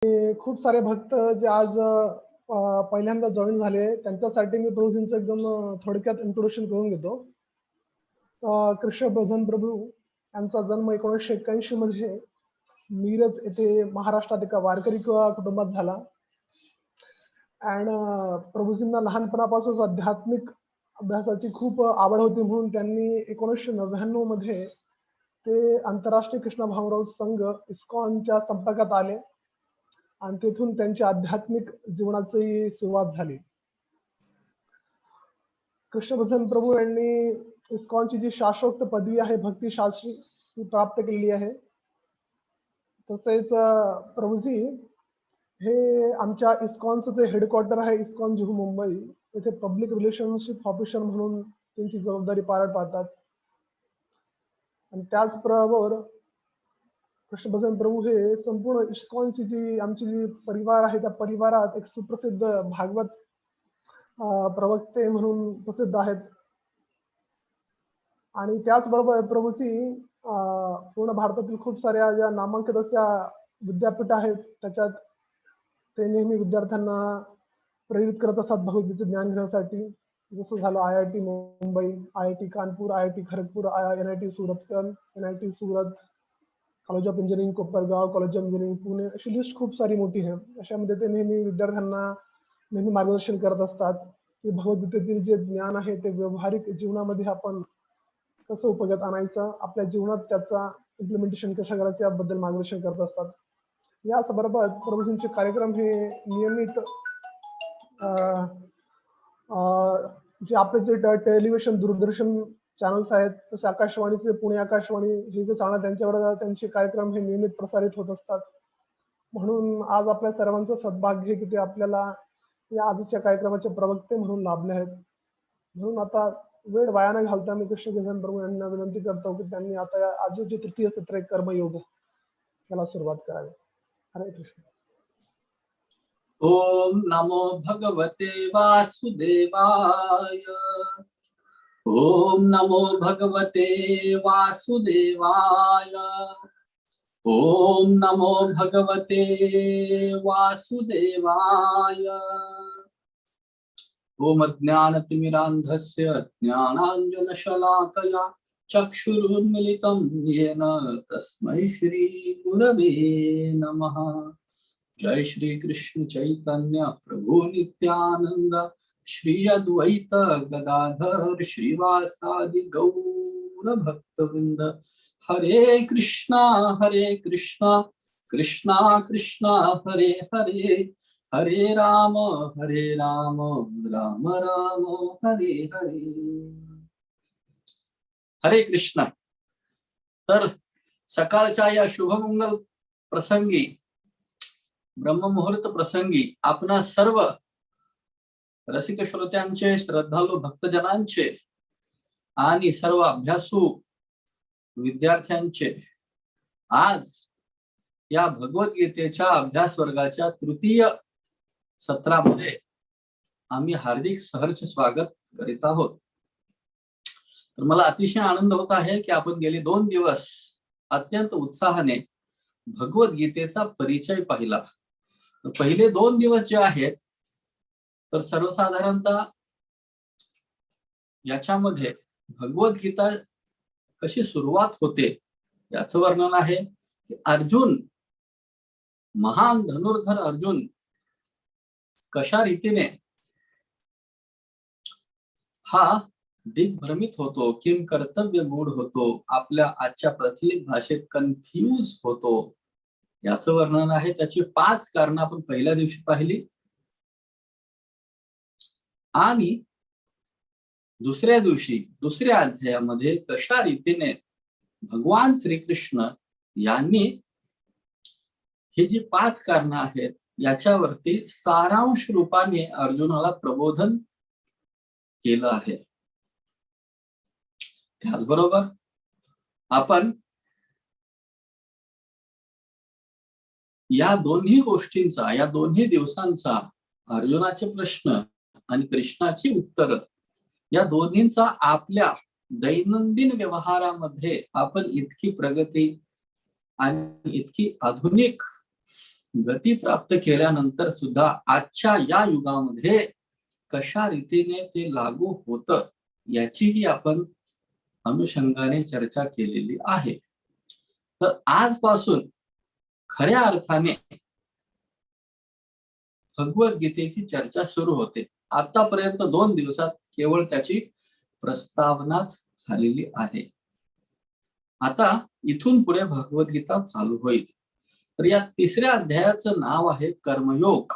खूप सारे भक्त जे आज पहिल्यांदा जॉईन झाले त्यांच्यासाठी मी प्रभूजींचं एकदम थोडक्यात इंट्रोडक्शन करून घेतो. कृष्ण भजन प्रभू यांचा जन्म 1981 मध्ये मिरज येथे महाराष्ट्रात एका वारकरी कुटुंबात झाला. अँड प्रभूजींना लहानपणापासूनच आध्यात्मिक अभ्यासाची खूप आवड होती, म्हणून त्यांनी 1999 मध्ये ते आंतरराष्ट्रीय कृष्ण भावराव संघ इस्कॉनच्या संपर्कात आले आणि तेथून त्यांच्या आध्यात्मिक जीवनाची सुरुवात झाली. कृष्ण भजन प्रभू यांनी इस्कॉनची जी शास्त्रोक्त पदवी आहे भक्ती शास्त्री ती प्राप्त केलेली आहे. तसेच प्रभूजी हे आमच्या इस्कॉनचं जे हेडक्वार्टर आहे इस्कॉन जुहू मुंबई येथे पब्लिक रिलेशनशिप ऑफिसर म्हणून त्यांची जबाबदारी पार पाडतात. आणि त्याचबरोबर कृष्ण भजन प्रभू हे संपूर्ण इस्कॉनची जी आमची जी परिवार आहे त्या परिवारात एक सुप्रसिद्ध भागवत प्रवक्ते म्हणून प्रसिद्ध आहेत. आणि त्याचबरोबर प्रभूजी पूर्ण भारतातील खूप साऱ्या ज्या नामांकित अशा विद्यापीठ आहेत त्याच्यात ते नेहमी विद्यार्थ्यांना प्रेरित करत असतात भगवद्गीतेचे ज्ञान घेण्यासाठी. जसं झालं IIT Mumbai, IIT Kanpur, IIT Kharagpur, NIT Surathkal, NIT Surat, college of engineering Kopargaon, college of engineering Pune, अशी लिस्ट खूप सारी मोठी आहे. अशामध्ये ते नेहमी विद्यार्थ्यांना नेहमी मार्गदर्शन करत असतात की भगवद्गीतेतील जे ज्ञान आहे ते व्यावहारिक जीवनामध्ये आपण कसं उपयोगात आणायचं, आपल्या जीवनात त्याचा इम्प्लिमेंटेशन कसं करायचं याबद्दल मार्गदर्शन करत असतात. याचबरोबर प्रभूजींचे कार्यक्रम हे नियमित जे आपले जे टेलिव्हिजन दूरदर्शन चॅनल्स आहेत तसे आकाशवाणीचे पुणे आकाशवाणी हे जे चॅनल त्यांच्यावर त्यांचे कार्यक्रम हे नियमित प्रसारित होत असतात. म्हणून आज आपल्या सर्वांचं सद्भाग्य की ते आपल्याला या आजच्या कार्यक्रमाचे प्रवक्ते म्हणून लाभले आहेत. म्हणून आता वेळ वाया न घालता मी कृष्ण भजन प्रभू यांना विनंती करतो की त्यांनी आता आज जे तृतीय सत्र आहे कर्मयोग याला सुरुवात करावी. हरे कृष्ण. ओम नमो भगवते वासुदेवाय. ओम नमो भगवते वासुदेवाय. ओम नमो भगवते वासुदेवाय. ओम ज्ञानतिमिरान्धस्य ज्ञानाञ्जनशलाकया चक्षुरुन्मिलितं येन तस्मै श्रीगुरवे नमः. जय श्री कृष्ण चैतन्य प्रभु नित्यानंद श्री अद्वैत गदाधर श्रीवासादि गौर भक्तवृंद. हरे कृष्णा कृष्णा कृष्णा हरे हरे, हरे राम राम राम हरे हरे. हरे कृष्ण. तर सकाळच्या या शुभमंगल प्रसंगी ब्रह्ममुहूर्त प्रसंगी आपणा सर्व रसिक श्रोत्यांचे, श्रद्धाळू भक्तजनांचे आणि सर्व अभ्यासू विद्यार्थ्यांचे आज या भगवद्गीतेच्या अभ्यास वर्गाच्या तृतीय सत्रामध्ये आम्ही हार्दिक सहर्ष स्वागत करीत आहोत. तर मला अतिशय आनंद होत आहे की आपण गेले 2 दिवस अत्यंत उत्साहाने भगवद्गीतेचा परिचय पाहिला. पहिले 2 दिवस जे आहेत तर सर्वसाधारणतः याच्यामध्ये भगवद्गीता कशी सुरुवात होते याचं वर्णन आहे की अर्जुन, महान धनुर्धर अर्जुन कशा रीतीने हा दिग्भ्रमित होतो, किम कर्तव्य मूढ होतो, आपल्या आजच्या प्रचलित भाषेत कन्फ्यूज होतो याचं वर्णन आहे. त्याची 5 कारणं आपण पहिल्या दिवशी पाहिली. आणि दुसऱ्या दिवशी दुसऱ्या अध्यायामध्ये कशा रीतीने भगवान श्रीकृष्ण यांनी ही जी 5 कारणं आहेत याच्यावरती सारांश रूपाने अर्जुनाला प्रबोधन केलं आहे. त्याचबरोबर आपण या दोन्ही गोष्टींचा, या दोन्ही दिवसांचा अर्जुनाचे प्रश्न आणि कृष्णाची उत्तर या दोन्हींचा आपल्या दैनंदिन व्यवहारामध्ये आपण इतकी प्रगती आणि इतकी आधुनिक गती प्राप्त केल्यानंतर सुद्धा आजच्या या युगामध्ये कशा रीतीने ते लागू होतं याचीही आपण अनुषंगाने चर्चा केलेली आहे. तर आजपासून खऱ्या अर्थाने भगवद्गीतेची चर्चा सुरू होते. आतापर्यंत 2 दिवसात केवळ त्याची प्रस्तावनाच झालेली आहे. आता इथून पुढे भगवद्गीता चालू होईल. तर या 3ऱ्या अध्यायाचं नाव आहे कर्मयोग.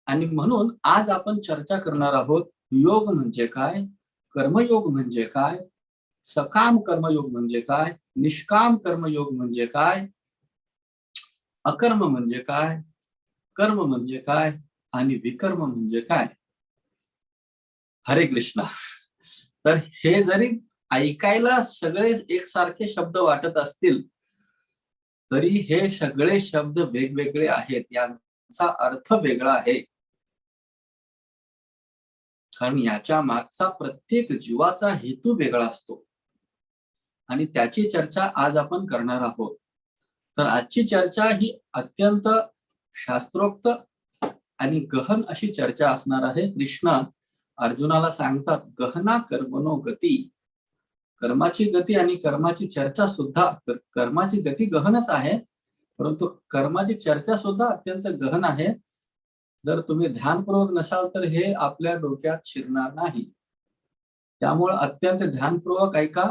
आणि म्हणून आज आपण चर्चा करणार आहोत योग म्हणजे काय, कर्मयोग म्हणजे काय, सकाम कर्मयोग म्हणजे काय, निष्काम कर्मयोग म्हणजे काय, अकर्म म्हणजे काय, कर्म म्हणजे काय आणि विकर्म म्हणजे काय. हरे कृष्णा. तर हे जरी ऐकायला सगळे एकसारखे शब्द वाटत असतील तरी हे सगळे शब्द वेगवेगळे आहेत, यांचा अर्थ वेगळा आहे. कारण याच्या मागचा प्रत्येक जीवाचा हेतू वेगळा असतो आणि त्याची चर्चा आज आपण करणार आहोत. तर आजची चर्चा ही अत्यंत शास्त्रोक्त आणि गहन अशी चर्चा असणार आहे. कृष्ण अर्जुनाला सांगतात गहना कर्मणो गती. कर्माची गती आणि कर्माची चर्चा सुद्धा, कर्माची गती गहनच आहे परंतु कर्माची चर्चा सुद्धा अत्यंत गहन आहे. जर तुम्ही ध्यानपूर्वक नसाल तर हे आपल्या डोक्यात शिरणार नाही. त्यामुळे अत्यंत ध्यानपूर्वक ऐका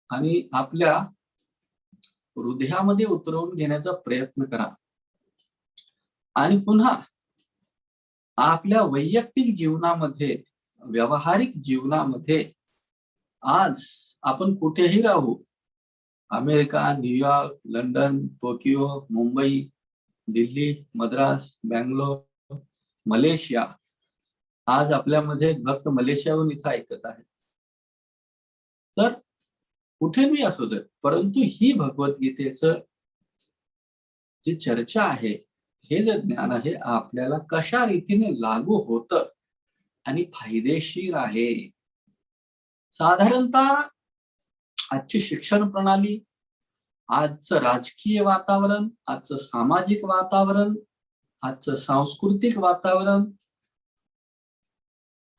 आणि आपल्या हृदयामध्ये उतरवून घेण्याचा प्रयत्न करा. आणि पुन्हा आपल्या वैयक्तिक जीवनामध्ये, व्यावहारिक जीवनामध्ये आज आपण कुठेही राहू, America, New York, London, Tokyo, Mumbai, Delhi, Madras, Bangalore, Malaysia, आज आपल्यामध्ये एक भक्त मलेशियाहून इथं ऐकत आहे. तर कुठे मी असू दे, परंतु ही भगवद्गीतेचं जी चर्चा आहे, हे जे ज्ञान आहे आपल्याला कशा रीतीने लागू होतं आणि फायदेशीर आहे. साधारणतः आजची शिक्षण प्रणाली, आजचं राजकीय वातावरण, आजचं सामाजिक वातावरण, आजचं सांस्कृतिक वातावरण,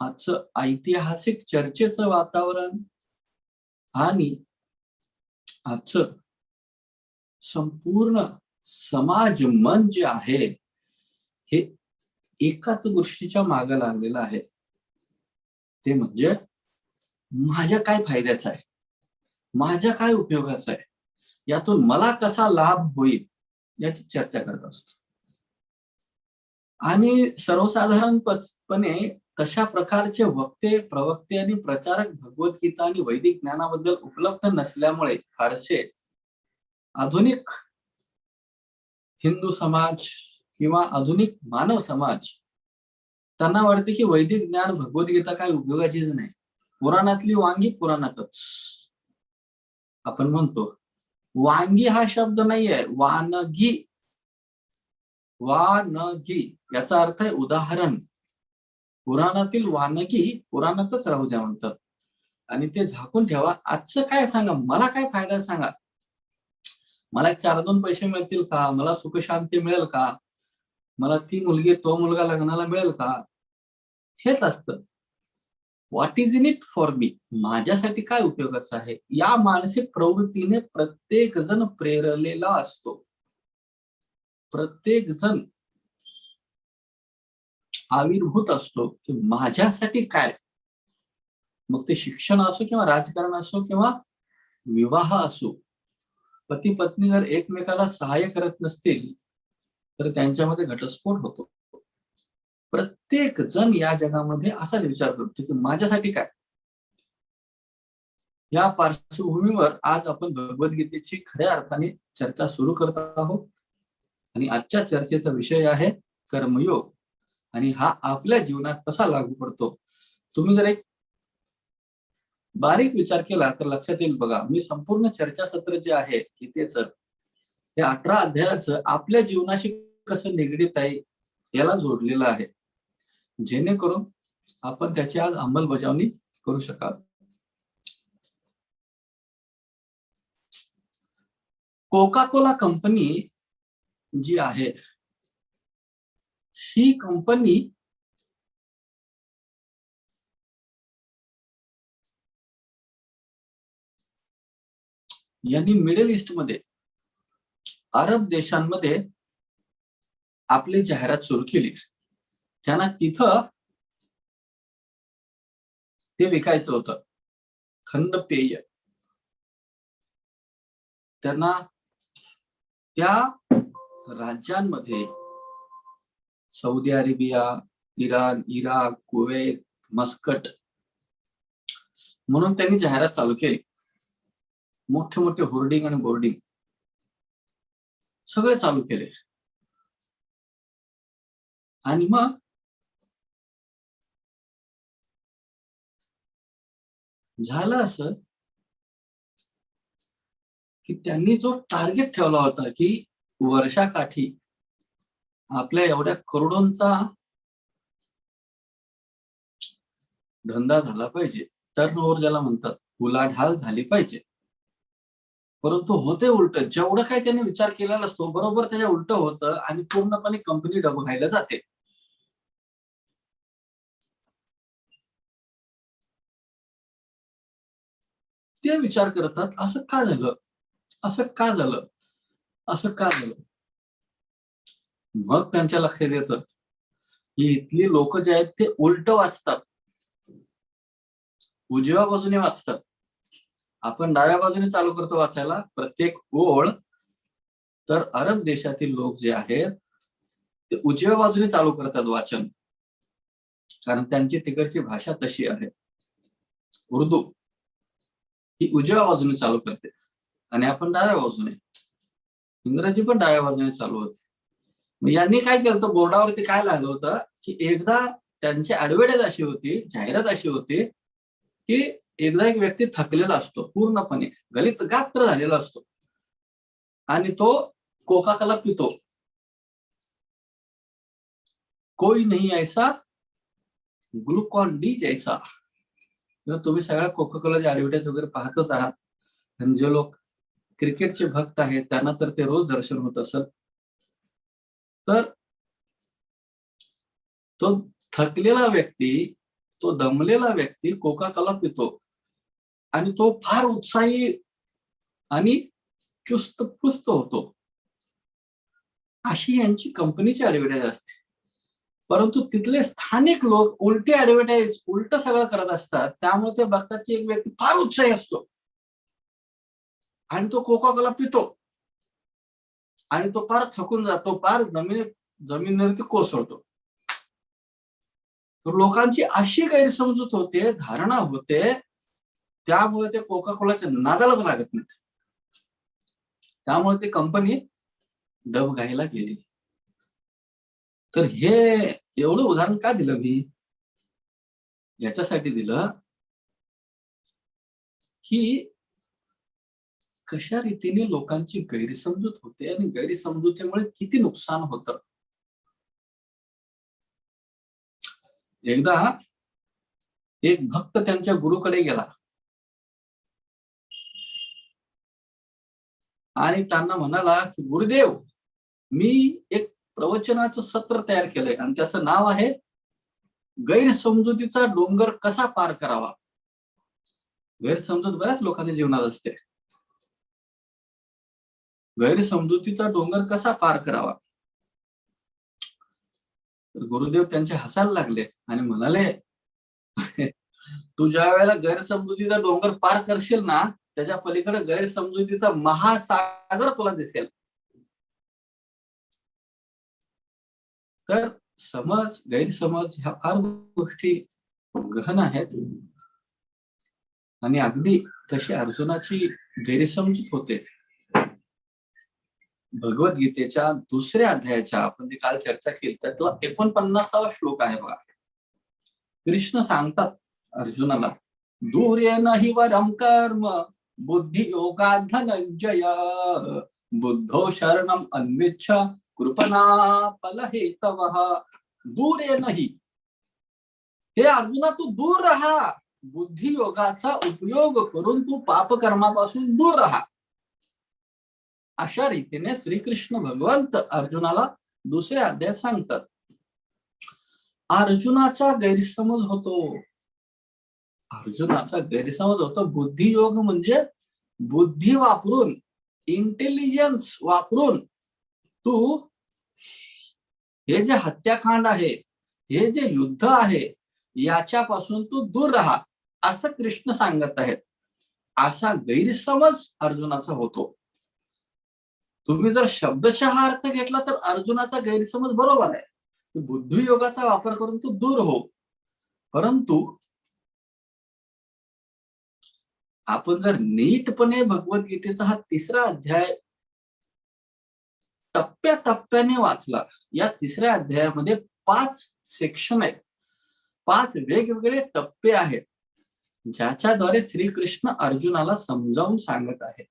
आजचं ऐतिहासिक चर्चेचं वातावरण आणि आजचं संपूर्ण समाज मन जे आहे हे एकाच गोष्टीच्या मागे लागलेलं आहे. ते म्हणजे माझ्या काय फायद्याचं आहे, माझ्या काय उपयोगाचं आहे, यातून मला कसा लाभ होईल याची चर्चा करत असतो. आणि सर्वसाधारणपणे तशा प्रकारचे वक्ते, प्रवक्ते आणि प्रचारक भगवद्गीता आणि वैदिक ज्ञानाबद्दल उपलब्ध नसल्यामुळे फारसे आधुनिक हिंदू समाज किंवा आधुनिक मानव समाज त्यांना वाटते की वैदिक ज्ञान, भगवद्गीता काय उपयोगाचीच नाही. पुराणातली वांगी पुराणातच. आपण म्हणतो वांगी हा शब्द नाहीये, वानगी. वानगी याचा अर्थ आहे उदाहरण. पुराणातील वानगी पुराणातच राहू द्या म्हणतात आणि ते झाकून ठेवा. आजचं काय सांगा, मला काय फायदा सांगा, मला 4-2 पैसे मिळतील का, मला सुखशांती मिळेल का, मला ती मुलगी तो मुलगा लग्नाला मिळेल का, हेच असतं. What is in it for me, माझ्यासाठी काय उपयोगाचं आहे, या मानसिक प्रवृत्तीने प्रत्येक जण प्रेरलेला असतो. प्रत्येक जण आविर्भूत असतो की माझ्यासाठी काय. मग ते शिक्षण असो किंवा राजकारण असो किंवा विवाह असो, पती पत्नी जर एकमेकाला सहाय्य करत नसतील तर त्यांच्यामध्ये घटस्फोट होतो. प्रत्येक जण या जगामध्ये असा विचार करतो की माझ्यासाठी काय. या पार्श्वभूमीवर आज आपण भगवद्गीतेची खऱ्या अर्थाने चर्चा सुरू करत आहोत आणि आजच्या चर्चेचा विषय आहे कर्मयोग आणि हा आपल्या जीवनात कसा लागू पडतो. तुम्ही जर एक बारीक विचार केला तर लक्षात येईल बघा, मी संपूर्ण चर्चासत्र जे आहे गीतेचं, हे 18 अध्यायाचं आपल्या जीवनाशी कसं निगडीत आहे याला जोडलेलं आहे, जेणेकरून आपण त्याची आज अंमलबजावणी करू शकाल. कोका कोला कंपनी जी आहे ही कंपनी यांनी मिडल ईस्ट मध्ये, अरब देशांमध्ये आपली जाहिरात सुरू केली. त्यांना तिथं ते विकायचं होतं, थंड पेय. त्यांना त्या राज्यांमध्ये Saudi Arabia, Iran, Iraq, Kuwait, Muscat म्हणून त्यांनी जाहिरात चालू केली. मोठे मोठे होर्डिंग आणि बोर्डिंग सगळे चालू केले. आणि मग झालं असं की त्यांनी जो टार्गेट ठेवला होता की वर्षाकाठी आपल्या एवढ्या करोडोंचा धंदा झाला पाहिजे, टर्नओव्हर ज्याला म्हणतात, उलाढाल झाली पाहिजे. परंतु होते उलट. जेवढं काही त्यांनी विचार केलेला असतो बरोबर त्याच्या उलट होतं आणि पूर्णपणे कंपनी डबघाईला जाते. ते विचार करतात असं का झालं, असं का झालं, असं का झालं. मग त्यांच्या लक्षात येतं की इथली लोक जे आहेत ते उलट वाचतात, उजव्या बाजूने वाचतात. आपण डाव्या बाजूने चालू करतो वाचायला प्रत्येक ओळ, तर अरब देशातील लोक जे आहेत ते उजव्या बाजूने चालू करतात वाचन, कारण त्यांची तिकडची भाषा तशी आहे. उर्दू ही उजव्या बाजूने चालू करते आणि आपण डाव्या बाजूने. इंग्रजी पण डाव्या बाजूने चालू होते. मग यांनी काय केलं, बोर्डावरती काय लागलं होतं की एकदा त्यांची ऍडव्हर्टाईज अशी होती, जाहिरात अशी होती की एकदा एक व्यक्ती थकलेला असतो, पूर्णपणे गलित गात्र झालेला असतो आणि तो कोका कोला पितो. कोई नहीं ऐसा ग्लुकॉन डी जैसा. तुम्ही सगळ्या कोका कोलाचे ऍडव्हर्टाईज वगैरे पाहतच आहात. आणि जे लोक क्रिकेटचे भक्त आहेत त्यांना तर ते रोज दर्शन होत असेल. तर तो थकलेला व्यक्ती, तो दमलेला व्यक्ती कोका कोला पितो आणि तो फार उत्साही आणि चुस्त पुस्त होतो, अशी यांची कंपनीची ऍडव्हर्टाईज असते. परंतु तिथले स्थानिक लोक उलटी ऍडव्हर्टाईज, उलट सगळं करत असतात. त्यामुळे ते बघतात की एक व्यक्ती फार उत्साही असतो आणि तो कोका कोला पितो आणि तो फार थकून जातो, फार जमिनीवरती कोसळतो. तर लोकांची अशी गैरसमजूत होते, धारणा होते, त्यामुळे ते कोका कोलाच्या नादालाच लागत नाहीत. त्यामुळे ती कंपनी डबघाईला गेली. तर हे एवढं उदाहरण का दिलं मी, याच्यासाठी दिलं की कशा रीतीने लोकांची गैरसमजूत होते आणि गैरसमजुतीमुळे किती नुकसान होतं. एकदा एक भक्त त्यांच्या गुरुकडे गेला आणि त्यांना म्हणाला की गुरुदेव, मी एक प्रवचनाचं सत्र तयार केलंय आणि त्याचं नाव आहे गैरसमजुतीचा डोंगर कसा पार करावा. गैरसमजूत बऱ्याच लोकांच्या जीवनात असते. गैरसमजुतीचा डोंगर कसा पार करावा. तर गुरुदेव त्यांचे हसायला लागले आणि म्हणाले, तू ज्या वेळेला गैरसमजुतीचा डोंगर पार करशील ना, त्याच्या पलीकडे गैरसमजुतीचा महासागर तुला दिसेल. तर समज, गैरसमज ह्या फार गोष्टी गहन आहेत आणि अगदी तशी अर्जुनाची गैरसमजूत होते. भगवद्गीतेच्या दुसऱ्या अध्यायाच्या आपण जी काल चर्चा केली त्यातला 49वा श्लोक आहे बघा. कृष्ण सांगतात अर्जुनाला, दूरेन हि वरम कर्म बुद्धी योगा धनंजय बुद्धो शरणम अन्विच्छ कृपणा फल हेतवः. दूरेन हि, हे अर्जुना तू दूर राहा. बुद्धी योगाचा उपयोग करून तू पापकर्मापासून दूर राहा. अशा रीतीने श्रीकृष्ण भगवंत अर्जुनाला दुसऱ्या अध्यायात सांगतात. अर्जुनाचा गैरसमज होतो. बुद्धियोग म्हणजे बुद्धी वापरून, इंटेलिजन्स वापरून तू हे जे हत्याकांड आहे, हे जे युद्ध आहे, याच्यापासून तू दूर राहा असं कृष्ण सांगत आहेत. असा गैरसमज अर्जुनाचा होतो. तुम्ही जर शब्दशः अर्थ घेतला तर अर्जुनाचा गैरसमज बरोबर आहे. बुद्धियोगाचा वापर करून तू दूर हो. परंतु आपण जर नीटपणे भगवद्गीतेचा हा 3रा अध्याय टप्प्याटप्प्याने वाचला, या 3ऱ्या अध्यायामध्ये 5 सेक्शन आहेत, 5 वेगवेगळे टप्पे आहेत, ज्याच्याद्वारे श्रीकृष्ण अर्जुनाला समजावून सांगत आहेत.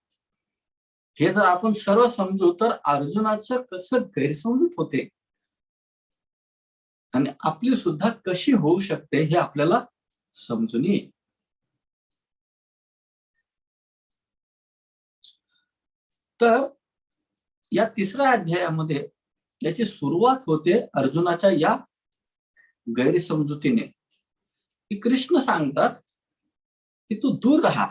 हे जर आपण सर्व समजू तर अर्जुनाचं कसं गैरसमजूत होते आणि आपली सुद्धा कशी होऊ शकते हे आपल्याला समजून येईल. तर या 3ऱ्या अध्यायामध्ये याची सुरुवात होते अर्जुनाच्या या गैरसमजुतीने, की कृष्ण सांगतात की तू दूर राहा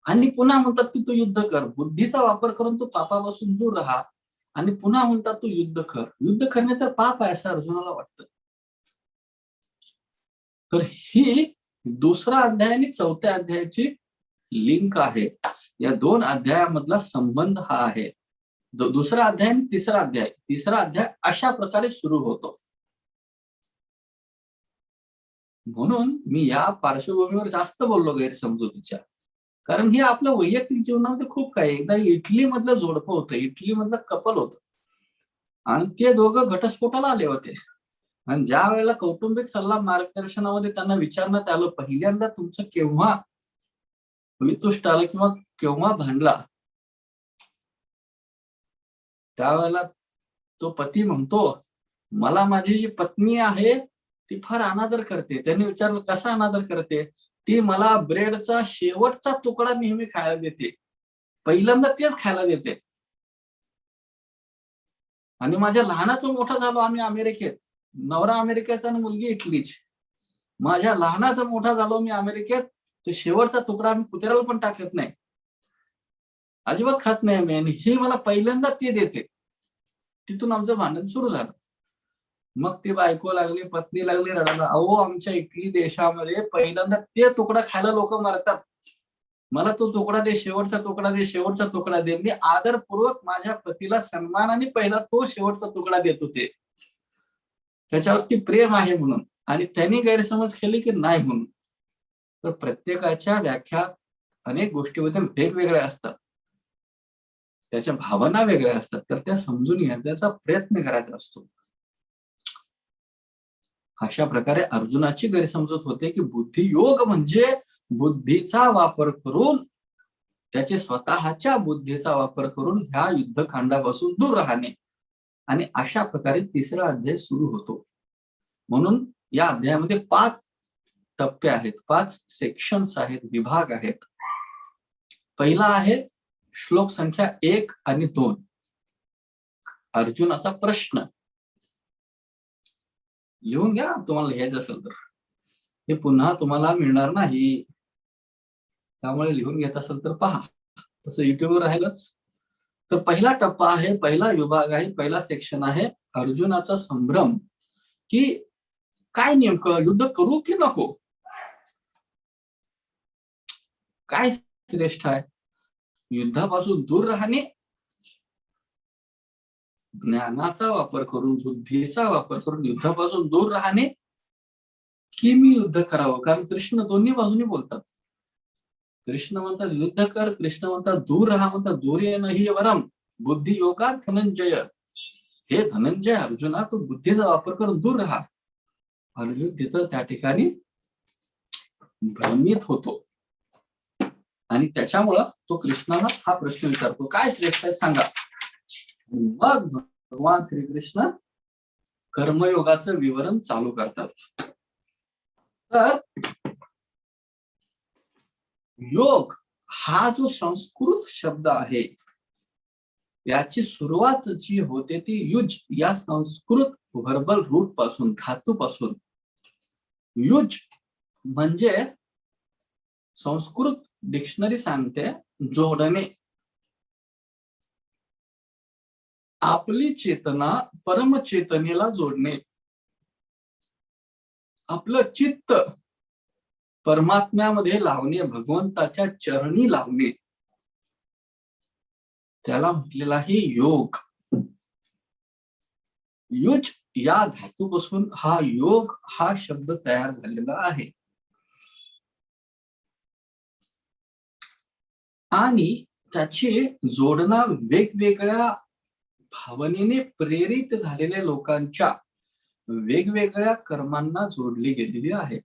आणि पुन्हा म्हणतात की तू युद्ध कर. बुद्धीचा वापर करून तू पापापासून दूर राहा आणि पुन्हा म्हणतात तू युद्ध कर. युद्ध करणे तर पाप आहे असं अर्जुनाला वाटतं. तर ही 2रा अध्याय आणि 4थ्या अध्यायाची लिंक आहे. या 2 अध्यायामधला संबंध हा आहे. 2रा अध्याय आणि 3रा अध्याय. 3रा अध्याय अशा प्रकारे सुरू होतो. म्हणून मी या पार्श्वभूमीवर जास्त बोललो गैरसमजुतीच्या, कारण हे आपल्या वैयक्तिक जीवनामध्ये खूप काही. एकदा इटली मधलं जोडपं होतं, इटली मधलं कपल होतं आणि ते दोघं घटस्फोटाला आले होते. आणि ज्या वेळेला कौटुंबिक सल्ला मार्गदर्शनामध्ये त्यांना विचारण्यात आलं, पहिल्यांदा तुमचं केव्हा वितुष्ट आलं किंवा केव्हा भांडला, त्यावेळेला तो पती म्हणतो, मला माझी जी पत्नी आहे ती फार अनादर करते. त्यांनी विचारलं, कसा अनादर करते? ती मला ब्रेडचा शेवटचा तुकडा नेहमी खायला देते, पहिल्यांदा तेच खायला देते. आणि माझ्या लहानाचं मोठं झालो आम्ही अमेरिकेत, नवरा अमेरिकेचा आणि मुलगी इटलीची. माझ्या लहानाचं मोठा झालो मी अमेरिकेत, तो शेवटचा तुकडा आम्ही कुत्र्याला पण टाकत नाही, अजिबात खात नाही आम्ही, आणि ही मला पहिल्यांदा ती देते. तिथून आमचं भांडण सुरू झालं. मग ती बायको लागली, पत्नी लागली रडायला, अहो आमच्या इटली देशामध्ये पहिल्यांदा ते तुकडा खायला लोक मरतात, मला तो तुकडा दे, शेवटचा तुकडा दे, शेवटचा तुकडा दे. मी आदरपूर्वक माझ्या पतीला सन्मानाने पहिला तो शेवटचा तुकडा देत होते, त्याच्यावरती प्रेम आहे म्हणून. आणि त्यांनी गैरसमज केले की नाही म्हणून. तर प्रत्येकाच्या व्याख्या अनेक गोष्टीबद्दल वेगवेगळ्या असतात, त्याच्या भावना वेगळ्या असतात, तर त्या समजून घेण्याचा प्रयत्न करायचा असतो. अशा प्रकारे अर्जुनाची गैरसमजूत होते की बुद्धियोग म्हणजे बुद्धीचा वापर करून, त्याचे स्वतःच्या बुद्धीचा वापर करून ह्या युद्धकांडापासून दूर राहणे. आणि अशा प्रकारे 3रा अध्याय सुरू होतो. म्हणून या अध्यायामध्ये 5 टप्पे आहेत, 5 सेक्शन्स आहेत, विभाग आहेत. पहिला आहे श्लोक संख्या 1 आणि 2, अर्जुनाचा प्रश्न. लिहून घ्या तुम्हाला लिहायचं असेल तर, हे पुन्हा तुम्हाला मिळणार नाही, त्यामुळे लिहून घेत असेल तर पहा, तसं युट्यूबवर राहिलंच. तर पहिला टप्पा आहे, पहिला विभाग आहे, पहिला सेक्शन आहे अर्जुनाचा संभ्रम, की काय नेमकं युद्ध करू की नको, काय श्रेष्ठ आहे, युद्धापासून दूर राहणे, ज्ञानाचा वापर करून, बुद्धीचा वापर करून युद्धापासून दूर राहणे, की मी युद्ध करावं. कारण कृष्ण दोन्ही बाजूनी बोलतात. कृष्ण म्हणतात युद्ध कर, कृष्ण म्हणतात दूर राहा, म्हणतात दूरे नाही वरम बुद्धी योगा धनंजय. हे धनंजय अर्जुना, तू बुद्धीचा वापर करून दूर राहा. अर्जुन तिथं त्या ठिकाणी भ्रमित होतो आणि त्याच्यामुळं तो कृष्णाला हा प्रश्न विचारतो, काय श्रेष्ठ आहे सांगा. मग भगवान श्रीकृष्ण कर्मयोगाचं विवरण चालू करतात. तर योग हा जो संस्कृत शब्द आहे याची सुरुवात जी होते ती युज या संस्कृत व्हर्बल रूट पासून, धातूपासून. युज म्हणजे संस्कृत डिक्शनरी सांगते जोडणे. आपली चेतना परमचेतनेला जोडणे, आपलं चित्त परमात्म्यामध्ये लावणे, भगवंताच्या चरणी लावणे, त्याला म्हटलेला आहे योग. युज या धातूपासून हा योग हा शब्द तयार झालेला आहे. आणि त्याची जोडणा वेगवेगळ्या भावनेने प्रेरित झालेल्या लोकांच्या वेगवेगळ्या कर्मांना जोडली गेलेली आहे.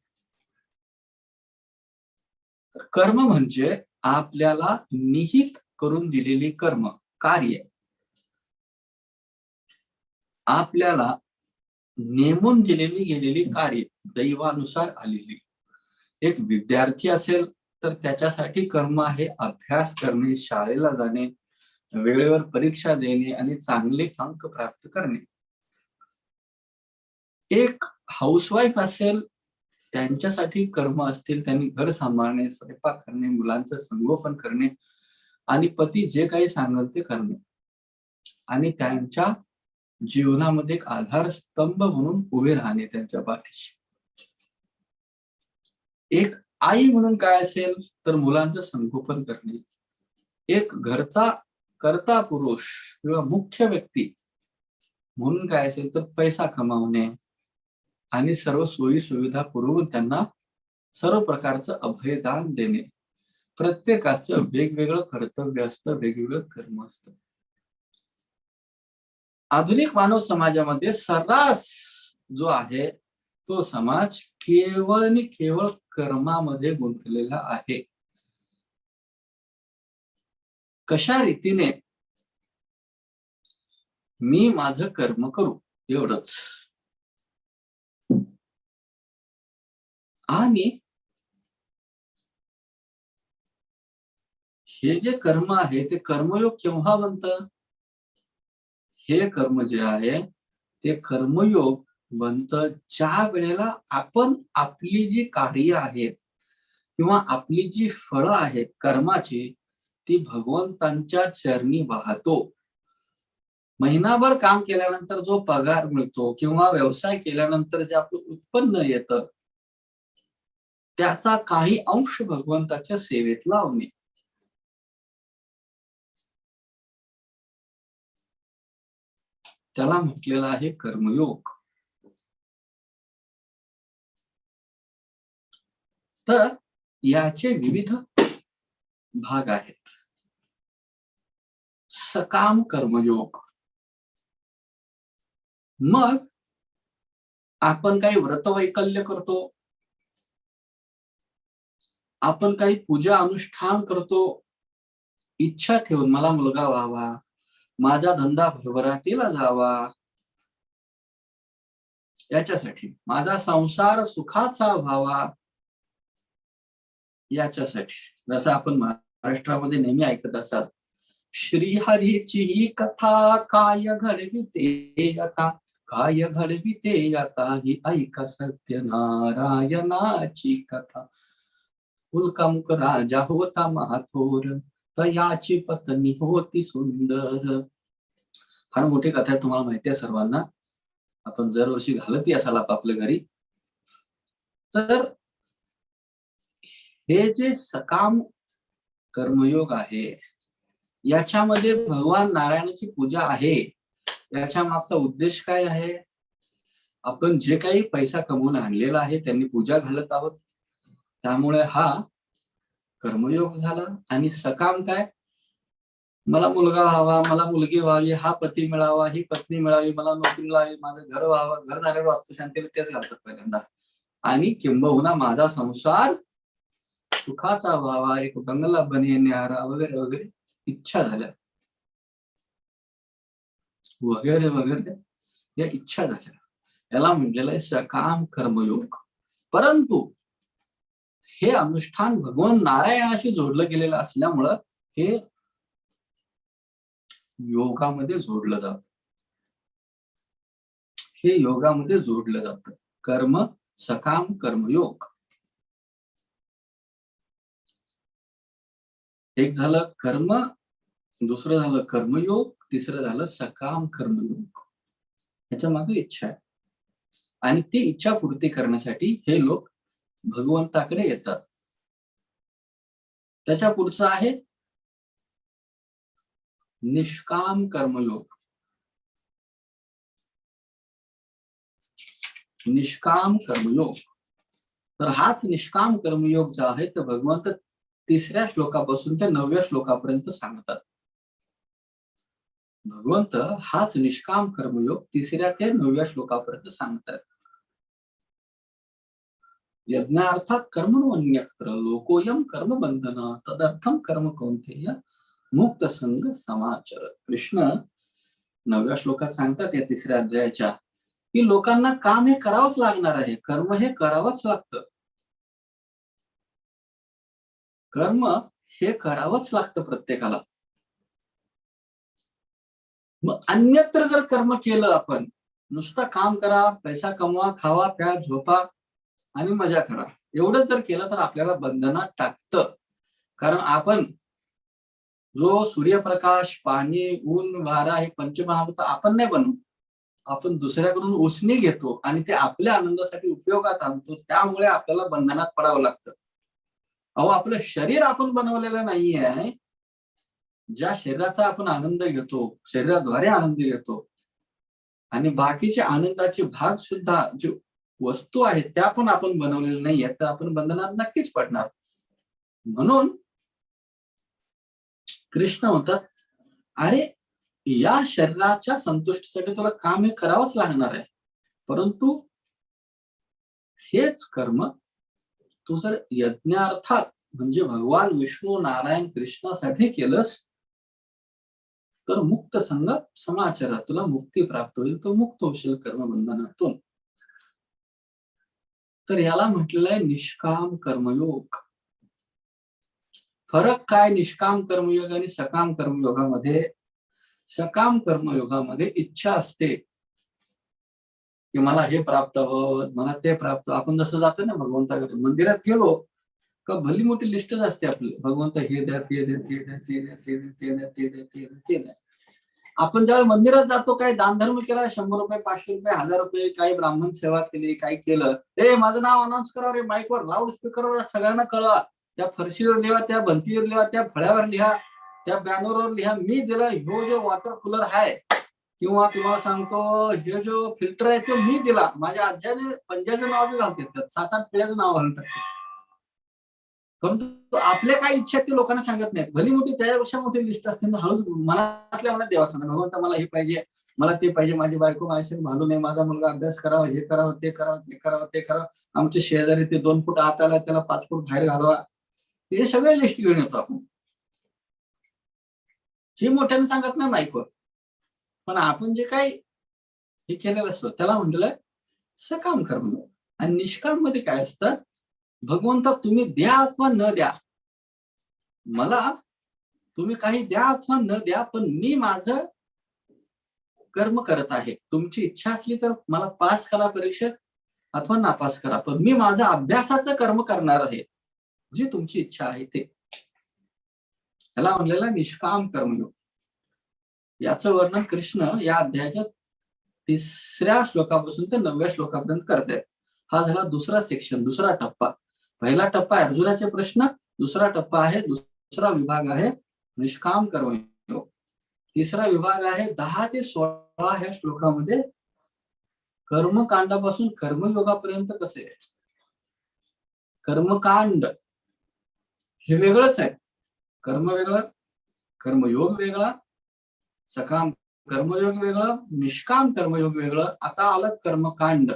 कर्म म्हणजे आपल्याला निहित करून दिलेली कर्म, कार्य, आपल्याला नेमून दिलेली गेलेली कार्य, दैवानुसार आलेली. एक विद्यार्थी असेल तर त्याच्यासाठी कर्म आहे अभ्यास करणे, शाळेला जाणे, वेळेवर परीक्षा देणे आणि चांगले अंक प्राप्त करणे. एक हाऊसवाईफ असेल त्यांच्यासाठी कर्म असतील, त्यांनी घर सांभाळणे, स्वयंपाक करणे, मुलांचं संगोपन करणे आणि पती जे काही सांगेल ते करणे आणि त्यांच्या जीवनामध्ये एक आधारस्तंभ म्हणून उभे राहणे त्यांच्या पाठीशी. एक आई म्हणून काय असेल तर मुलांचं संगोपन करणे. एक घरचा कर्ता पुरुष किंवा मुख्य व्यक्ती म्हणून काय असेल तर पैसा कमावणे आणि सर्व सोयी सुविधा पुरवून त्यांना सर्व प्रकारचं अभयदान देणे. प्रत्येकाचं वेगवेगळं कर्तव्य असतं, वेगवेगळं कर्म असतं. आधुनिक मानव समाजामध्ये सर्रास जो आहे तो समाज केवळ आणि केवळ कर्मामध्ये गुंतलेला आहे. कशा रीतीने मी माझं कर्म करू एवढंच. आणि हे जे कर्म आहे ते कर्मयोग केव्हा बनतं? हे कर्म जे आहे ते कर्मयोग बनतं ज्या वेळेला आपण आपली जी कार्य आहेत किंवा आपली जी फळं आहेत कर्माची ती भगवंतांच्या चरणी वाहतो. महिनाभर काम केल्यानंतर जो पगार मिळतो किंवा व्यवसाय केल्यानंतर जे आपलं उत्पन्न येतं त्याचा काही अंश भगवंताच्या सेवेत लावणे. त्याला म्हटलेलं आहे कर्मयोग. तर याचे विविध भाग आहेत. सकाम कर्मयोग. मग आपण काही व्रतवैकल्य करतो, आपण काही पूजा अनुष्ठान करतो, इच्छा ठेवून मला मुलगा व्हावा, माझा धंदा भरभराटीला जावा, याच्यासाठी माझा संसार सुखाचा व्हावा, याच्यासाठी. जसं आपण महाराष्ट्रामध्ये नेहमी ऐकत असाल, श्रीहरीची ही कथा काय घडविते आता, काय घडविते आता, ही ऐका सत्यनारायणाची कथा. उल्कामुक राजा होता महाथोर, तयाची पत्नी होती सुंदर. फार मोठी कथा आहे, तुम्हाला माहिती आहे सर्वांना. आपण दरवर्षी घालती असाल आपापल्या घरी. तर हे जे सकाम कर्मयोग आहे याच्यामध्ये भगवान नारायणाची पूजा आहे. याच्या मागचा उद्देश काय आहे? आपण जे काही पैसा कमवून आणलेला आहे त्यांनी पूजा घालत आहोत, त्यामुळे हा कर्मयोग झाला. आणि सकाम काय? मला मुलगा व्हावा, मला मुलगी व्हावी, हा पती मिळावा, ही पत्नी मिळावी, मला नोकरी मिळावी, माझं घर व्हावं. घर झाल्यावर वास्तुशांतीला तेच घालतात पहिल्यांदा. आणि किंबहुना माझा संसार सुखाचा व्हावा, एक बंगला बने न्यारा वगैरे वगैरे इच्छा झाल्या वगैरे वगैरे या इच्छा झाल्या. याला म्हटलेलं आहे सकाम कर्मयोग. परंतु हे अनुष्ठान भगवान नारायणाशी जोडलं गेलेलं असल्यामुळं हे योगामध्ये जोडलं जात. हे योगामध्ये जोडलं जातं. कर्म सकाम कर्मयोग. एक झालं कर्म, दुसरं झालं कर्मयोग, तिसरं झालं सकाम कर्मयोग. याच्या मागे इच्छा आहे आणि ती इच्छा पूर्ती करण्यासाठी हे लोक भगवंताकडे येतात. त्याच्या पुढचं आहे निष्काम कर्मयोग. निष्काम कर्मयोग. तर हाच निष्काम कर्मयोग जो आहे तो भगवंत 3ऱ्या श्लोकापासून ते 9व्या श्लोकापर्यंत सांगतात. भगवंत हाच निष्काम कर्मयोग 3ऱ्या ते 9व्या श्लोकापर्यंत सांगतात. यज्ञार्थात कर्मण्यत्र लोकोयम कर्म बंधन तदर्थम कर्म कौंतेय मुक्त संग समाचर. कृष्ण 9व्या श्लोकात सांगतात या 3ऱ्या अध्यायाच्या की लोकांना काम हे करावंच लागणार आहे. कर्म हे करावंच लागतं. कर्म हे करावंच लागतं प्रत्येकाला. मग अन्यत्र जर कर्म केलं आपण, नुसतं काम करा, पैसा कमवा, खावा, प्या, झोपा आणि मजा करा, एवढंच जर केलं तर आपल्याला बंधनात टाकतं. कारण आपण जो सूर्यप्रकाश, पाणी, ऊन, वारा हे पंचमहाभूत आपण नाही बनवू. आपण दुसऱ्याकडून उसनी घेतो आणि ते आपल्या आनंदासाठी उपयोगात आणतो. त्यामुळे आपल्याला बंधनात पडावं लागतं. अहो, आपलं शरीर आपण बनवलेलं नाहीये. ज्या शरीराचा आपण आनंद घेतो, शरीराद्वारे आनंद घेतो आणि बाकीचे आनंदाचे भाग सुद्धा जे वस्तू आहेत त्या पण आपण बनवलेल्या नाहीये, तर आपण बंधनात नक्कीच पडणार. म्हणून कृष्ण म्हणतात, अरे या शरीराच्या संतुष्टीसाठी तुला काम हे करावंच लागणार आहे. परंतु हेच कर्म तू जर यज्ञार्थात म्हणजे भगवान विष्णू नारायण कृष्णासाठी केलंस तर मुक्त संग समाचार, तुला मुक्ती प्राप्त होईल, तो मुक्त होशील कर्मबंधनातून. तर याला म्हटलेलं आहे निष्काम कर्मयोग. फरक काय निष्काम कर्मयोग आणि सकाम कर्मयोगामध्ये? सकाम कर्मयोगामध्ये इच्छा असते की मला हे प्राप्त व्हावं, मला ते प्राप्त. आपण जसं जातो ना भगवंताकडे, मंदिरात गेलो का भली मोठी लिस्टच असते आपली, भगवंत हे द्या, ते द्या, ते द्या, ते द्या, ते द्या, ते द्या, ते द्या, ते द्या, ते द्या. आपण ज्यावेळी मंदिरात जातो, काही दानधर्म केला, 100 रुपये, 500 रुपये, 1000 रुपये, काही ब्राह्मण सेवा केली, काही केलं, ए माझं नाव अनाऊन्स करा रे माईकवर, लाऊड स्पीकरवर, सगळ्यांना कळवा, त्या फरशीवर लिहा, त्या भिंतीवर लिहा, त्या फळ्यावर लिहा, त्या बॅनरवर लिहा, मी दिला ह्यो जो वॉटर कूलर आहे किंवा तुम्हाला सांगतो हे जो फिल्टर आहे तो मी दिला. माझ्या आज्याने पंजाचं नाव बी घालतात, 7-8 पिढ्याचं नाव घालून टाकतात. परंतु आपल्या काय इच्छा ते लोकांना सांगत नाहीत. भली मोठी त्याच्यापेक्षा मोठी लिस्ट असते ना, हळूच मनातल्या मनात देवा सांगतात, भगवंत मला हे पाहिजे, मला ते पाहिजे, माझी बायको माझ्याशी भांडू नये, माझा मुलगा अभ्यास करावा, हे करावं, ते करावं, ते करावं, ते करावं, आमचे शेजारी ते 2 फूट आत आला त्याला 5 फूट बाहेर घालवा. हे सगळे लिस्ट घेऊन येतो आपण. हे मोठ्याने सांगत नाही माईकवर, पण आपण जे काही हे केलेलं असतं त्याला म्हटलं सकाम कर्म. आणि निष्काम मध्ये काय असतं? भगवंत तुम्ही द्या अथवा न द्या, मला तुम्ही काही द्या अथवा न द्या, पण मी माझं कर्म करत आहे. तुमची इच्छा असली तर मला पास करा परीक्षेत अथवा नापास करा, पण मी माझं अभ्यासाचं कर्म करणार आहे, जी तुमची इच्छा आहे ते. त्याला म्हणलेलं निष्काम कर्मयोग. याचं वर्णन कृष्ण या अध्यायाच्या 3ऱ्या श्लोकापासून ते 9व्या श्लोकापर्यंत करतायत. हा झाला दुसरा सेक्शन, दुसरा टप्पा. पहिला टप्पा आहे अर्जुनाचे प्रश्न, दुसरा टप्पा आहे, दुसरा विभाग आहे निष्काम कर्मयोग. तिसरा विभाग आहे 10 ते 16 ह्या श्लोकामध्ये कर्मकांडापासून कर्मयोगापर्यंत कसे आहे. कर्मकांड हे वेगळंच आहे. कर्म वेगळं, कर्मयोग वेगळा, सकाम कर्मयोग वेगळं, निष्काम कर्मयोग वेगळं. आता आलं कर्मकांड.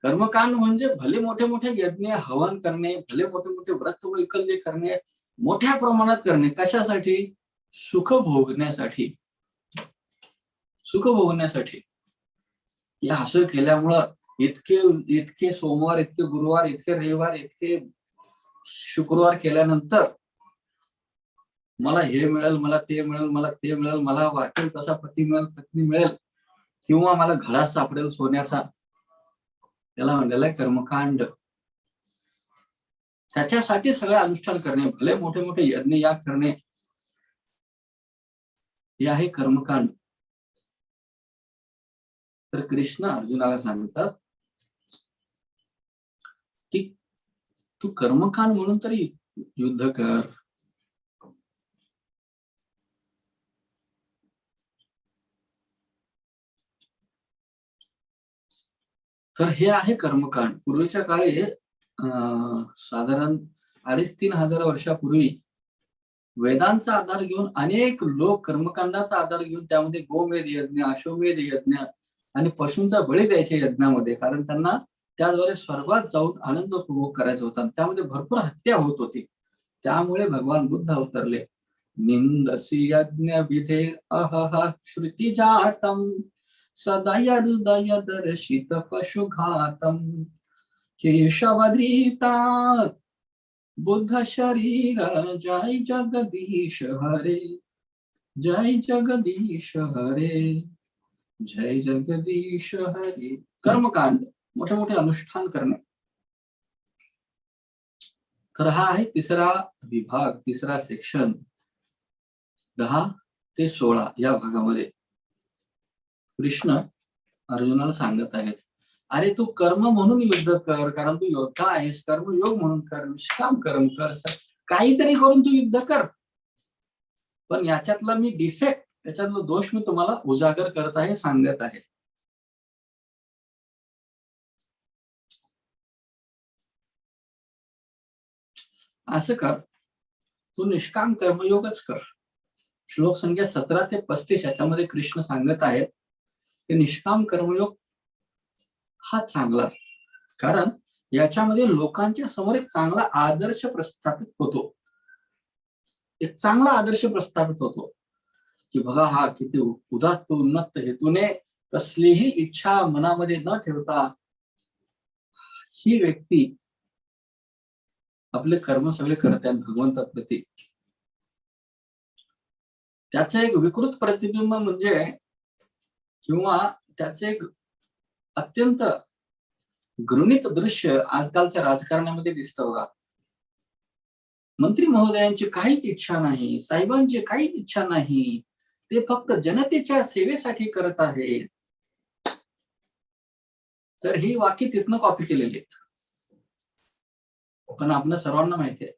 कर्मकांड म्हणजे भले मोठे मोठे यज्ञ हवन करणे, भले मोठे मोठे व्रत वैकल्य करणे, मोठ्या प्रमाणात करणे. कशासाठी? सुख भोगण्यासाठी. सुख भोगण्यासाठी. हे असं केल्यामुळं इतके इतके सोमवार, इतके गुरुवार, इतके रविवार, इतके शुक्रवार केल्यानंतर मला हे मिळेल, मला ते मिळेल, मला ते मिळेल, मला वाटेल तसा पती मिळेल, पत्नी मिळेल, किंवा मला घडा सापडेल सोन्याचा, त्याला म्हणलेलं आहे कर्मकांड. त्याच्यासाठी सगळं अनुष्ठान करणे, भले मोठे मोठे यज्ञ याग करणे, हे आहे कर्मकांड. तर कृष्ण अर्जुनाला सांगतात की तू कर्मकांड म्हणून तरी युद्ध कर. तर हे आहे कर्मकांड. पूर्वीच्या काळी साधारण 2,500-3,000 वर्षापूर्वी वेदांचा आधार घेऊन अनेक लोक कर्मकांडाचा आधार घेऊन त्यामध्ये गोमेध यज्ञ, अश्वमेध यज्ञ आणि पशूंचा बळी द्यायचे यज्ञामध्ये, कारण त्यांना त्याद्वारे स्वर्गात जाऊन आनंद उपभोग करायचा होता. त्यामध्ये भरपूर हत्या होत होती. त्यामुळे भगवान बुद्ध अवतरले. निंदसी यज्ञ विधे अहह श्रुती जातम सदय हृदय दर्शित पशुघातम केशवधृता बुद्ध शरीर जय जगदीश हरे, जय जगदीश हरे, जय जगदीश हरे. कर्मकांड, मोठे मोठे अनुष्ठान करणे. तर हा आहे तिसरा विभाग, तिसरा सेक्शन. 10 ते 16 या भागामध्ये कृष्ण अर्जुनाला सांगत आहेत, अरे तू कर्म म्हणून युद्ध कर, कारण तू योद्धा आहेस. कर्मयोग म्हणून कर, निष्काम कर्म कर, काहीतरी करून तू युद्ध कर. पण याच्यातला मी डिफेक्ट, त्याच्यातला दोष मी तुम्हाला उजागर करत आहे, सांगत आहे. असं कर, तू निष्काम कर्मयोगच कर. श्लोक संख्या 17 ते 35 याच्यामध्ये कृष्ण सांगत आहेत की निष्काम कर्मयोग हा चांगला, कारण याच्यामध्ये लोकांच्या समोर एक चांगला आदर्श प्रस्थापित होतो. एक चांगला आदर्श प्रस्थापित होतो की बघा हा किती उदात्त उन्नत हेतूने कसलीही इच्छा मनामध्ये न ठेवता ही व्यक्ती आपले कर्म सगळे करत आहेत भगवंताप्रती. त्याचं एक विकृत प्रतिबिंब म्हणजे, किंवा त्याचे एक अत्यंत घृणित दृश्य आजकालच्या राजकारणामध्ये दिसतं बघा. मंत्री महोदयांची काहीच इच्छा नाही, साहेबांची काहीच इच्छा नाही, ते फक्त जनतेच्या सेवेसाठी करत आहेत. तर ही वाक्य तिथनं कॉपी केलेली आहेत. पण आपल्या सर्वांना माहिती आहे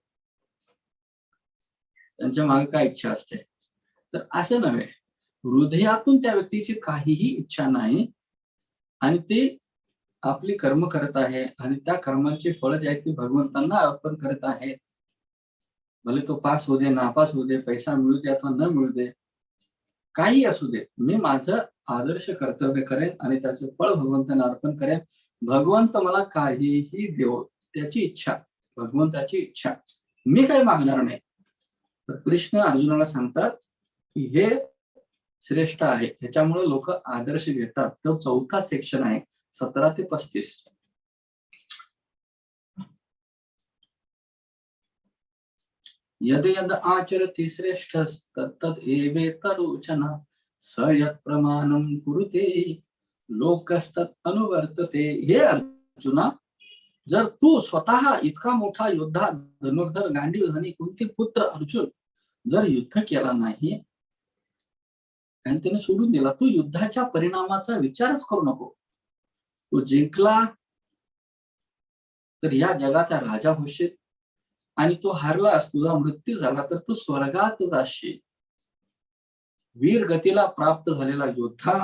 त्यांच्या मागे काय इच्छा असते. तर असं नव्हे, हृदयातून त्या व्यक्तीची काहीही इच्छा नाही आणि ते आपली कर्म करत आहे आणि त्या कर्माचे फळ जे आहेत ते भगवंतांना अर्पण करत आहेत. भले तो पास होऊ दे, नापास होऊ दे, पैसा मिळू दे अथवा न मिळू दे, काही असू दे, मी माझं आदर्श कर्तव्य करेन आणि त्याचं फळ भगवंतांना अर्पण करेन. भगवंत मला काहीही देवो, त्याची इच्छा, भगवंताची इच्छा, मी काही मागणार नाही. तर कृष्ण अर्जुनाला सांगतात की हे श्रेष्ठ आहे, ह्याच्यामुळे लोक आदर्श घेतात. तो 4था सेक्शन आहे, 17 ते 35. यद यद आचरति श्रेष्ठस्तत्तद् एवेतरोचन स यत् प्रमाणं कुरुते लोकस्तत् अनुवर्तते. हे अर्जुना, जर तू स्वतः इतका मोठा योद्धा, धनुर्धर, गांडीवधनी, कुंती पुत्र अर्जुन जर युद्ध केला नाही आणि त्याने सोडून दिला, तू युद्धाच्या परिणामाचा विचारच करू नको. तू जिंकला तर या जगाचा राजा होशील आणि तो हारलास, तुझा मृत्यू झाला तर तू स्वर्गात जाशील. वीर गतीला प्राप्त झालेला योद्धा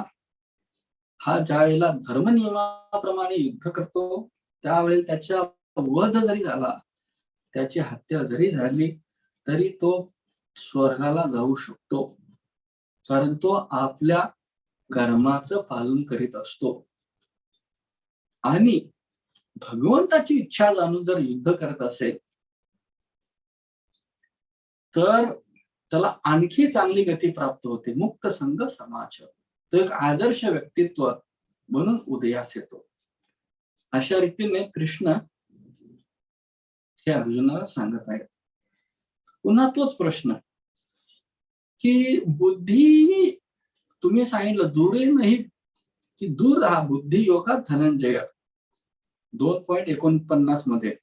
हा ज्या वेळेला धर्मनियमाप्रमाणे युद्ध करतो, त्यावेळेला त्याचा वध जरी झाला, त्याची हत्या जरी झाली, तरी तो स्वर्गाला जाऊ शकतो, कारण तो आपल्या कर्माचं पालन करीत असतो. आणि भगवंताची इच्छा जाणून जर युद्ध करत असेल तर त्याला आणखी चांगली गती प्राप्त होते. मुक्त संघ समाज, तो एक आदर्श व्यक्तित्व म्हणून उदयास येतो. अशा रीतीने कृष्ण हे अर्जुनाला सांगत आहेत. पुन्हा तोच प्रश्न की बुद्धी, तुम्ही सांगितलं दूरे नाही की दूर राहा बुद्धी योगा धनंजय 2.49 मध्ये.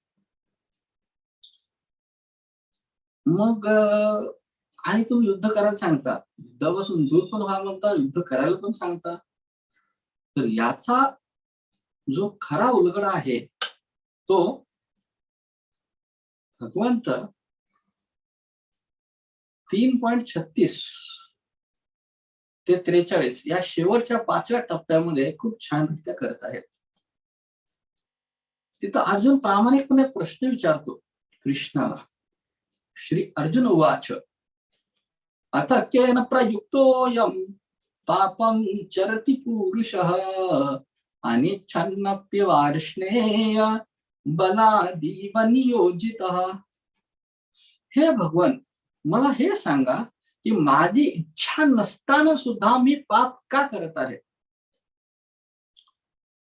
मग आणि तुम्ही युद्ध करायला सांगता, युद्धापासून दूर पण व्हा म्हणता, युद्ध करायला पण सांगता. तर याचा जो खरा उलगडा आहे तो भगवंत 3.36 ते 43 या शेवटच्या 5व्या टप्प्यामध्ये खूप छानरित्या करत आहेत. तिथं अर्जुन प्रामाणिकपणे प्रश्न विचारतो कृष्णाला. श्री अर्जुन उवाच अथ केन प्रयुक्तोऽयं पापं चरति पुरुषः अनिच्छन्नप्यवार्ष्णेय बलादीव नियोजितः. हे भगवान, मला हे सांगा की माझी इच्छा नसताना सुद्धा मी पाप का करत आहे.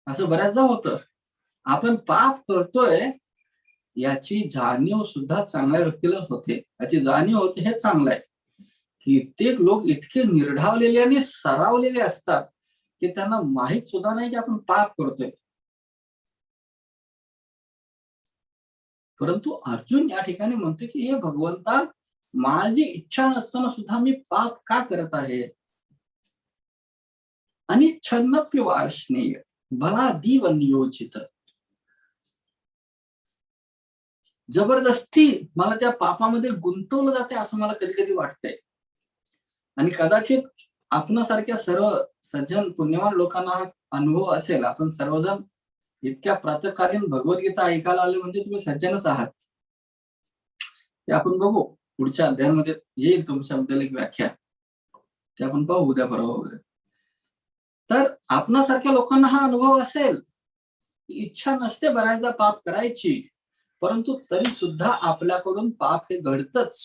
असं बऱ्याचदा होतं, आपण पाप करतोय याची जाणीव सुद्धा चांगल्या व्यक्तीला होते, याची जाणीव होते हे चांगलं आहे. कित्येक लोक इतके निर्ढावलेले आणि सरावलेले असतात की त्यांना माहित सुद्धा नाही की आपण पाप करतोय. परंतु अर्जुन या ठिकाणी म्हणतो की हे भगवंता, माझी इच्छा नसताना सुद्धा मी पाप का करत आहे. आणि छन्नप्य वार्ष्णेय बलादीव नियोजित, जबरदस्ती मला त्या पापामध्ये गुंतवलं जाते असं मला कधी कधी वाटतंय. आणि कदाचित आपणासारख्या सर्व सज्जन पुण्यवान लोकांना हा अनुभव असेल. आपण सर्वजण इतक्या प्रातःकालीन भगवद्गीता ऐकायला आले म्हणजे तुम्ही सज्जनच आहात. ते आपण बघू, पुढच्या अध्यायामध्ये येईल तुमच्याबद्दल एक व्याख्या, ते आपण पाहू उद्या परवा वगैरे. तर आपणासारख्या लोकांना हा अनुभव असेल, इच्छा नसते बऱ्याचदा पाप करायची, परंतु तरी सुद्धा आपल्याकडून पाप हे घडतच.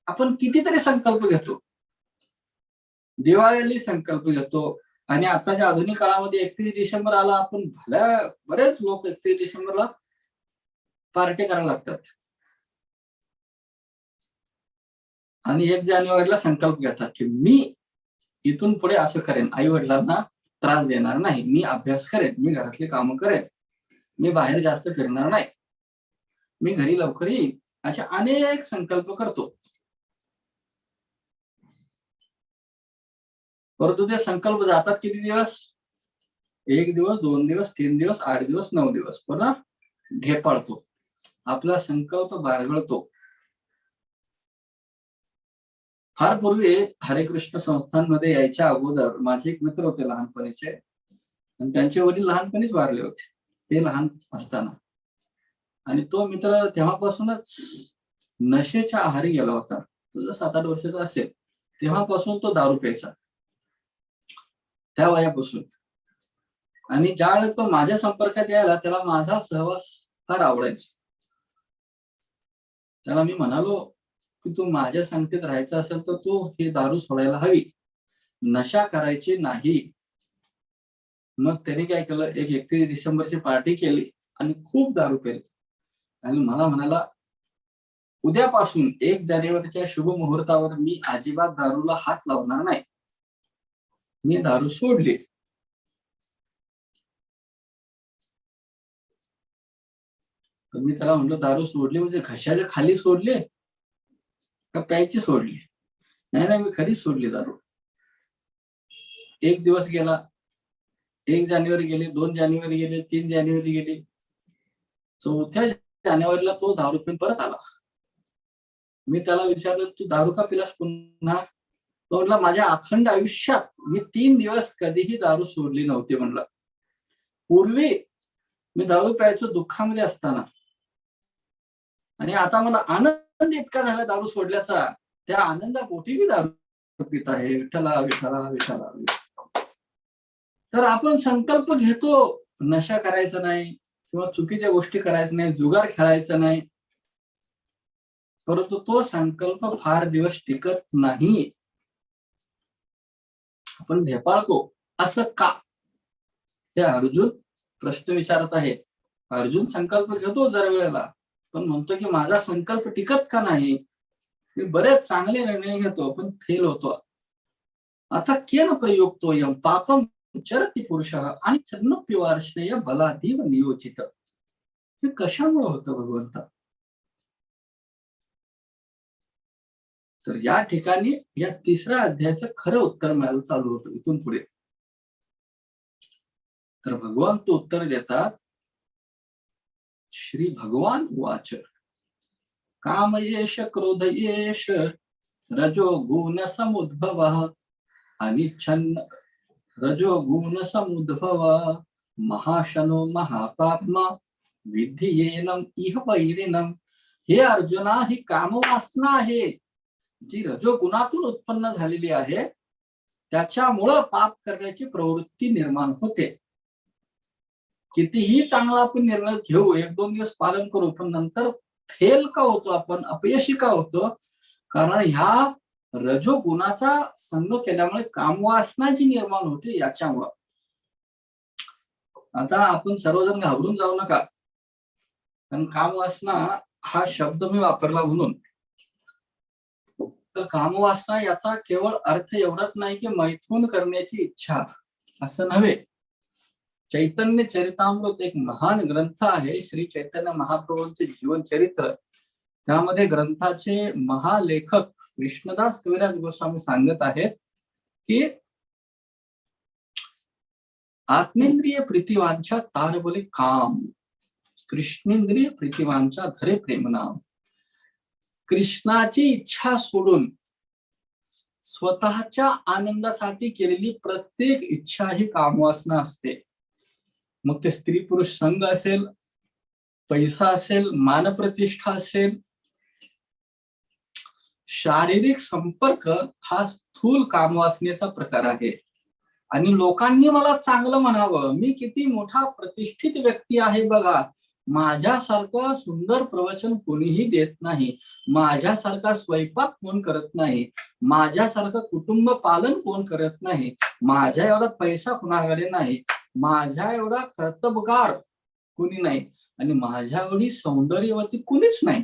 आपण कितीतरी संकल्प घेतो, दिवाळीला संकल्प घेतो, आणि आताच्या आधुनिक काळामध्ये 31 डिसेंबर आला, आपण बरेच लोक 31 डिसेंबरला पार्टी करायला लागतात आणि 1 जानेवारीला संकल्प घेतात की मी इथून पुढे असं करेन, आई वडिलांना त्रास देणार नाही, मी अभ्यास करेन, मी घरातली कामं करेन, मी बाहेर जास्त फिरणार नाही, मी घरी लवकर येईन, असे अनेक संकल्प करतो. परंतु ते संकल्प जातात किती दिवस? 1 दिवस, 2 दिवस, 3 दिवस, 8 दिवस, 9 दिवस, पुन्हा ढेपाळतो, आपला संकल्प बाळगळतो. फार पूर्वी हरेकृष्ण संस्थांमध्ये यायच्या अगोदर माझे एक मित्र होते लहानपणीचे, आणि त्यांचे वडील लहानपणीच वारले होते, ते लहान असताना. आणि तो मित्र तेव्हापासूनच नशेच्या आहारी गेला होता. तो 7-8 वर्षाचा असेल तेव्हापासून तो दारू प्यायचा, त्या वयापासून. आणि ज्यावेळेस तो माझ्या संपर्कात यायला, त्याला माझा सहवास फार आवडायचा. त्याला मी म्हणालो की तू माझ्या संगतीत राहायचं असेल तर तू ही दारू सोडायला हवी, नशा करायची नाही. मग त्याने काय केलं, एक 31 डिसेंबरची पार्टी केली आणि खूप दारू पेली. आणि मला म्हणाला, उद्यापासून 1 जानेवारीच्या शुभ मुहूर्तावर मी अजिबात दारूला हात लावणार नाही. मी दारू सोडली. तर मी त्याला म्हटलं, दारू सोडली म्हणजे घशाच्या खाली सोडली का प्यायची सोडली? नाही नाही, मी खरीच सोडली दारू. 1 दिवस गेला, 1 जानेवारी गेली, 2 जानेवारी गेली, 3 जानेवारी गेली, 4थ्या जानेवारीला तो दारू पिऊन परत आला. मी त्याला विचारलं, तू दारू का पिलास पुन्हा? तो म्हटला, माझ्या अखंड आयुष्यात मी 3 दिवस कधीही दारू सोडली नव्हती. म्हणलं, पूर्वी मी दारू प्यायचो दुःखामध्ये असताना, आणि आता मला आनंद इतका झाला दारू सोडल्याचा, त्या आनंदापोटी मी दारू पित आहे. विठ्ठला विठ्ठला विठ्ठला. तर आपण संकल्प घेतो नशा करायचा नाही किंवा चुकीच्या गोष्टी करायचं नाही, जुगार खेळायचं नाही, परंतु तो संकल्प फार दिवस टिकत नाही, आपण ढेपाळतो. असं का? हे अर्जुन प्रश्न विचारत आहे. अर्जुन संकल्प घेतो जर वेळेला, पण म्हणतो की माझा संकल्प टिकत का नाही. मी बरेच चांगले निर्णय घेतो पण फेल होतो. आता केन प्रयुक्तोयम पापम चरति पुरुषः आणि चन्नप्यवार्ष्णेय बलाधीव नियोजित. हे कशामुळे होतं भगवंता. तर या ठिकाणी या तिसऱ्या अध्यायाचं खरं उत्तर मिळायला चालू होतं इथून पुढे. तर भगवंत उत्तर देतात. श्री भगवान वाच कामयेश क्रोधयेश रजोगुण समुद्भवः अनिच्छन्न रजोगुण समुद्भव महाशनो महापाप्मा विद्धियेनम इह वैरिणम. हे अर्जुना, ही कामवासना आहे जी रजोगुणातून उत्पन्न झालेली आहे. त्याच्यामुळं पाप करण्याची प्रवृत्ती निर्माण होते. कितीही चांगला आपण निर्णय घेऊ, 1-2 दिवस पालन करू, पण नंतर फेल का होतो, आपण अपयशी का होतो. कारण ह्या रजोगुणाचा संग केल्यामुळे कामवासना जी निर्माण होते याच्यामुळं. आता आपण सर्वजण घाबरून जाऊ नका, कारण कामवासना हा शब्द मी वापरला म्हणून. तर कामवासना याचा केवळ अर्थ एवढाच नाही की मैथून करण्याची इच्छा, असं नव्हे. चैतन्य चरितामृत एक महान ग्रंथ आहे, श्री चैतन्य महाप्रभूंचे जीवन चरित्र. त्यामध्ये ग्रंथाचे महालेखक कृष्णदास कविराज गोस्वामी सांगत आहेत की आत्मेंद्रिय प्रीतिवांच्या तारबले काम, कृष्णेंद्रिय प्रीतिवांच्या धरे प्रेमनाम. कृष्णाची इच्छा सोडून स्वतःच्या आनंदासाठी केलेली प्रत्येक इच्छा ही कामवासना असते. मग ते स्त्री पुरुष संघ असेल, पैसा असेल, मानप्रतिष्ठा असेल, शारीरिक संपर्क हा स्थूल कामवासनेचा प्रकार आहे. आणि लोकांनी मला चांगलं म्हणावं, मी किती मोठा प्रतिष्ठित व्यक्ती आहे बघा, माझ्यासारखं सुंदर प्रवचन कोणीही देत नाही, माझ्यासारखा स्वयंपाक कोण करत नाही, माझ्यासारखं कुटुंब पालन कोण करत नाही, माझ्या एवढा पैसा कुणाकडे नाही, माझ्या एवढा कर्तबगार कुणी नाही, आणि माझ्या एवढी सौंदर्यवती कुणीच नाही.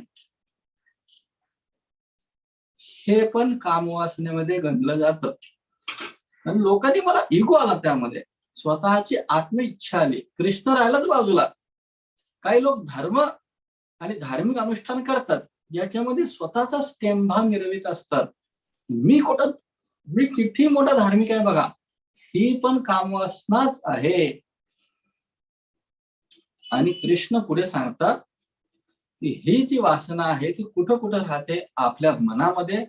हे पण कामवासनेमध्ये गणलं जातं. आणि लोकांनी मला इगो आला, त्यामध्ये स्वतःची आत्मइच्छा आली. कृष्ण राहिलाच बाजूला. काही लोक धर्म आणि धार्मिक अनुष्ठान करतात, याच्यामध्ये स्वतःचा स्टेंभा मिरवित असतात. मी किती मोठा धार्मिक आहे बघा, ही पण कामवासनाच आहे. आणि कृष्ण पुढे सांगतात की ही जी वासना आहे ती कुठं कुठं राहते, आपल्या मनामध्ये,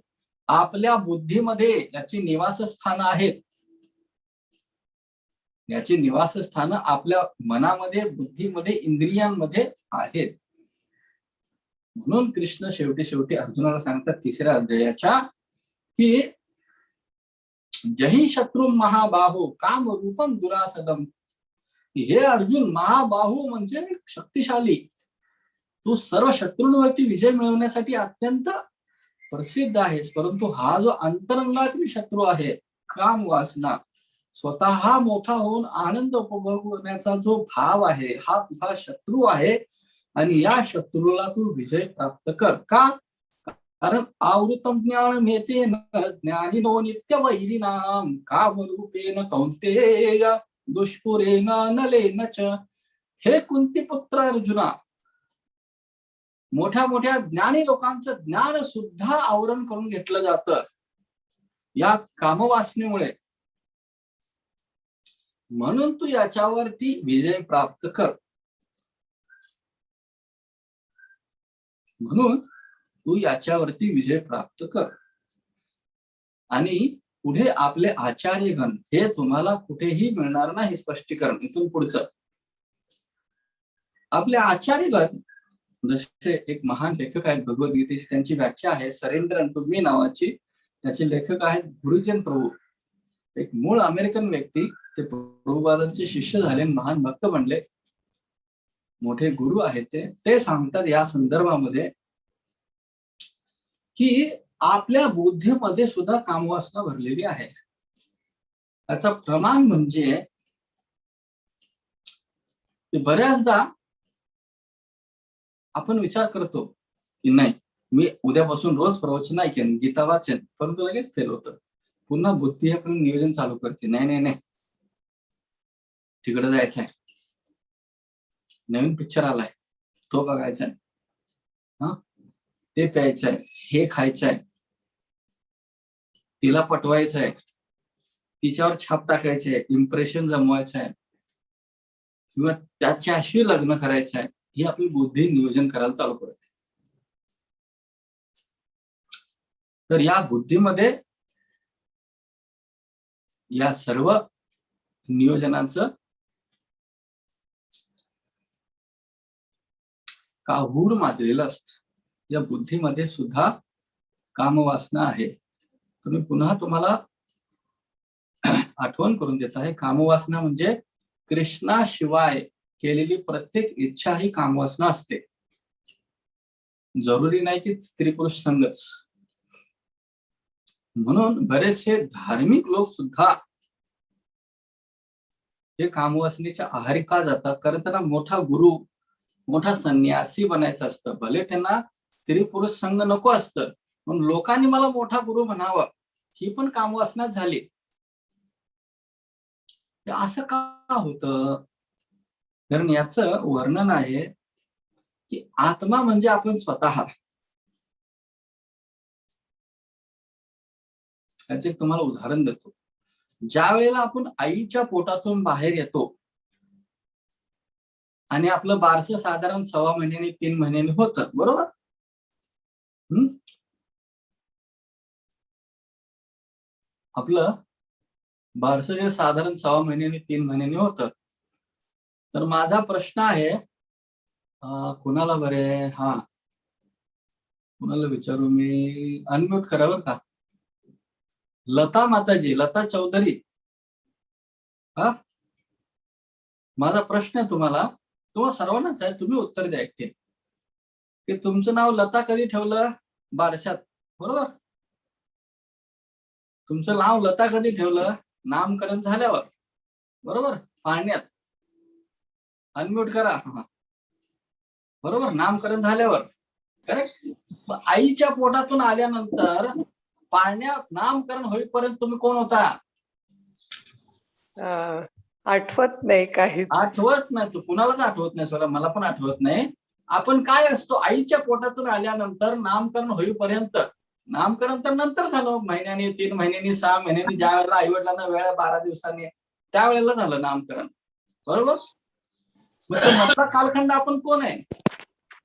आपल्या बुद्धीमध्ये याची निवासस्थान आहेत. याची निवासस्थान आपल्या मनामध्ये, बुद्धीमध्ये, इंद्रियांमध्ये आहेत. म्हणून कृष्ण शेवटी अर्जुनाला सांगतात तिसऱ्या अध्यायाच्या की जही शत्रू महाबाहो काम रूपम दुरासदम. हे अर्जुन, महाबाहू म्हणजे शक्तिशाली, तू सर्व शत्रूंवरती विजय मिळवण्यासाठी अत्यंत प्रसिद्ध आहेस. परंतु हा जो अंतरंगातील शत्रू आहे, काम वासना, स्वतः मोठा होऊन आनंद उपभोगण्याचा जो भाव आहे, हा तुझा शत्रू आहे. आणि या शत्रूला तू विजय प्राप्त कर. का? कारण आवृतम ज्ञान मेते ज्ञानिनो नित्य वैरिणाम काम रूपेण कौंतेय दुष्पुरेण नलेन च. हे कुंती पुत्र अर्जुना, मोठ्या मोठ्या ज्ञानी लोकांचं ज्ञान सुद्धा आवरण करून घेतलं जातं या कामवासनेमुळे. म्हणून तू याच्यावरती विजय प्राप्त कर. म्हणून तू याच्यावरती विजय प्राप्त कर. आणि पुढे आपले आचार्यगण, हे तुम्हाला कुठेही मिळणार नाही स्पष्टीकरण इथून पुढचं. आपले आचार्यगण जसे एक महान लेखक आहेत भगवद्गीतेची, त्यांची व्याख्या आहे सरेंडर अनटू मी नावाची. त्याचे लेखक आहेत गुरुजन प्रभू, एक मूळ अमेरिकन व्यक्ती. ते प्रभुपादांचे शिष्य झाले, महान भक्त बनले, मोठे गुरु आहेत ते सांगतात या संदर्भामध्ये की आपल्या बुद्धीमध्ये सुद्धा कामवासना भरलेली आहे. त्याचं प्रमाण म्हणजे बऱ्याचदा आपण विचार करतो की नाही, मी उद्यापासून रोज प्रवचन ऐकेन, गीता वाचेन, परंतु लगेच फेल होतं. पुन्हा बुद्धी आपण नियोजन चालू करते, नाही नाही नाही, तिकडे जायचंय, नवीन पिक्चर आलाय तो बघायचाय, ते प्यायचंय, हे खायचंय, तिला पटवायचंय, तिच्यावर छाप टाकायचे, इम्प्रेशन जमवायचंय, किंवा त्याच्याशी लग्न करायचं आहे, ही आपली बुद्धी नियोजन करायला चालू करते. तर या बुद्धीमध्ये या सर्व नियोजनाचं काहूर माजलेलं असतं. या बुद्धीमध्ये सुद्धा कामवासना आहे. तुम्ही पुन्हा तुम्हाला आठवण करून देत आहे, कामवासना म्हणजे कृष्णाशिवाय केलेली प्रत्येक इच्छा ही कामवासना असते. जरुरी नाही की स्त्री पुरुष संगच. म्हणून बरेचसे धार्मिक लोक सुद्धा हे कामवासनेच्या आहारी का जातात? कारण त्यांना मोठा गुरु, मोठा संन्यासी बनायचं असतं. भले त्यांना स्त्री पुरुष संघ नको असतं, पण लोकांनी मला मोठा गुरु म्हणावं, ही पण कामवासना झाली. असं का होतं? कारण याचं वर्णन आहे की आत्मा म्हणजे आपण स्वतः. याचं एक तुम्हाला उदाहरण देतो. ज्या वेळेला आपण आईच्या पोटातून बाहेर येतो आणि आपलं बारसं साधारण 6 महिन्यांनी 3 महिन्यांनी होतं, बरोबर? आपलं बारसं जे साधारण 6 महिन्यांनी 3 महिन्यांनी होतं. तर माझा प्रश्न आहे, कुणाला बरे, कुणाला विचारू मी? अनम्यूट करा बरं का. लता माताजी, लता चौधरी, माझा प्रश्न आहे तुम्हाला सर्वांनाच आहे, तुम्ही उत्तर द्या एकटे, की तुमचं नाव लता कधी ठेवलं? बारशात, बरोबर? तुमचं नाव लता कधी ठेवलं? नामकरण झाल्यावर, बरोबर? पाळण्यात. अनम्यूट करा. बरोबर, नामकरण झाल्यावर, करेक्ट. आईच्या पोटातून आल्यानंतर पाळण्यात नामकरण होईपर्यंत तुम्ही कोण होता? आठवत नाही काही. आठवत नाही, कुणालाच आठवत नाही. सोडा, मला पण आठवत नाही. आपण काय असतो आईच्या पोटातून आल्यानंतर नामकरण होईपर्यंत? नामकरण तर नंतर झालं, महिन्यानी, 3 महिन्यांनी, 6 महिन्यांनी, ज्या वेळेला आई वडिलांना वेळ 12 दिवसांनी, त्यावेळेला झालं नामकरण, बरोबर? मग मधला कालखंड आपण कोण आहे?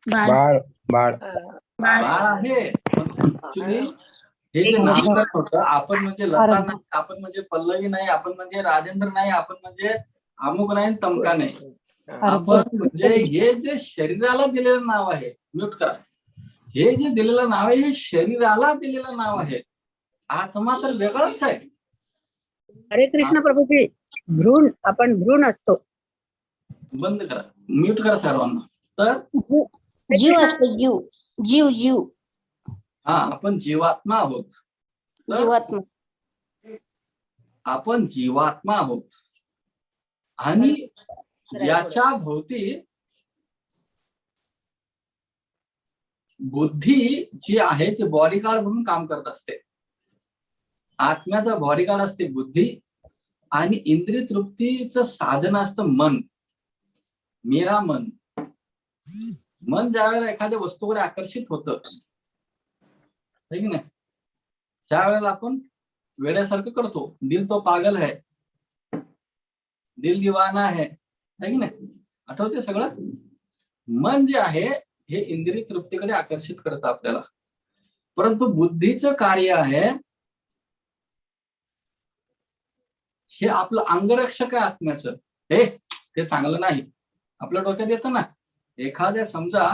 बाळ. बाळ आहे. ऍक्च्युली हे जे नामकरण होतं, आपण म्हणजे लता नाही, आपण म्हणजे पल्लवी नाही, आपण म्हणजे राजेंद्र नाही, आपण म्हणजे अमुक नाही, तमका नाही. आपण म्हणजे हे जे शरीराला दिलेलं नाव आहे, म्यूट करा, हे जे दिलेलं नाव आहे हे शरीराला दिलेलं नाव आहे. आत्मा तर वेगळंच आहे. हरे कृष्ण प्रभूजी, भ्रूण, आपण भ्रूण असतो. बंद करा, म्यूट करा सर्वांना. तर जीव असतो, जीव, जीव, जीव. आपण जीवात्मा आहोत. जीवात्मा. आपण जीवात्मा आहोत आणि याच्या भोवती बुद्धी जी आहे ती बॉडीगार्ड म्हणून काम करत असते. आत्म्याचा बॉडीगार्ड असते बुद्धी, आणि इंद्रिय तृप्तीचं साधन असतं मन. मेरा मन. मन ज्या वेळेला एखाद्या वस्तूकडे आकर्षित होतं, है की नाही, त्या वेळेला आपण वेड्यासारखं करतो. दिल तो पागल है, दिल दीवाना है की नाही? आठवते सगळं? मन जे आहे हे इंद्रिय तृप्तीकडे आकर्षित करतं आपल्याला. परंतु बुद्धीचं कार्य आहे, हे आपलं अंगरक्षक आहे आत्म्याचं. हे ते चांगलं नाही. आपल्या डोक्यात येतं ना, एखाद्या समजा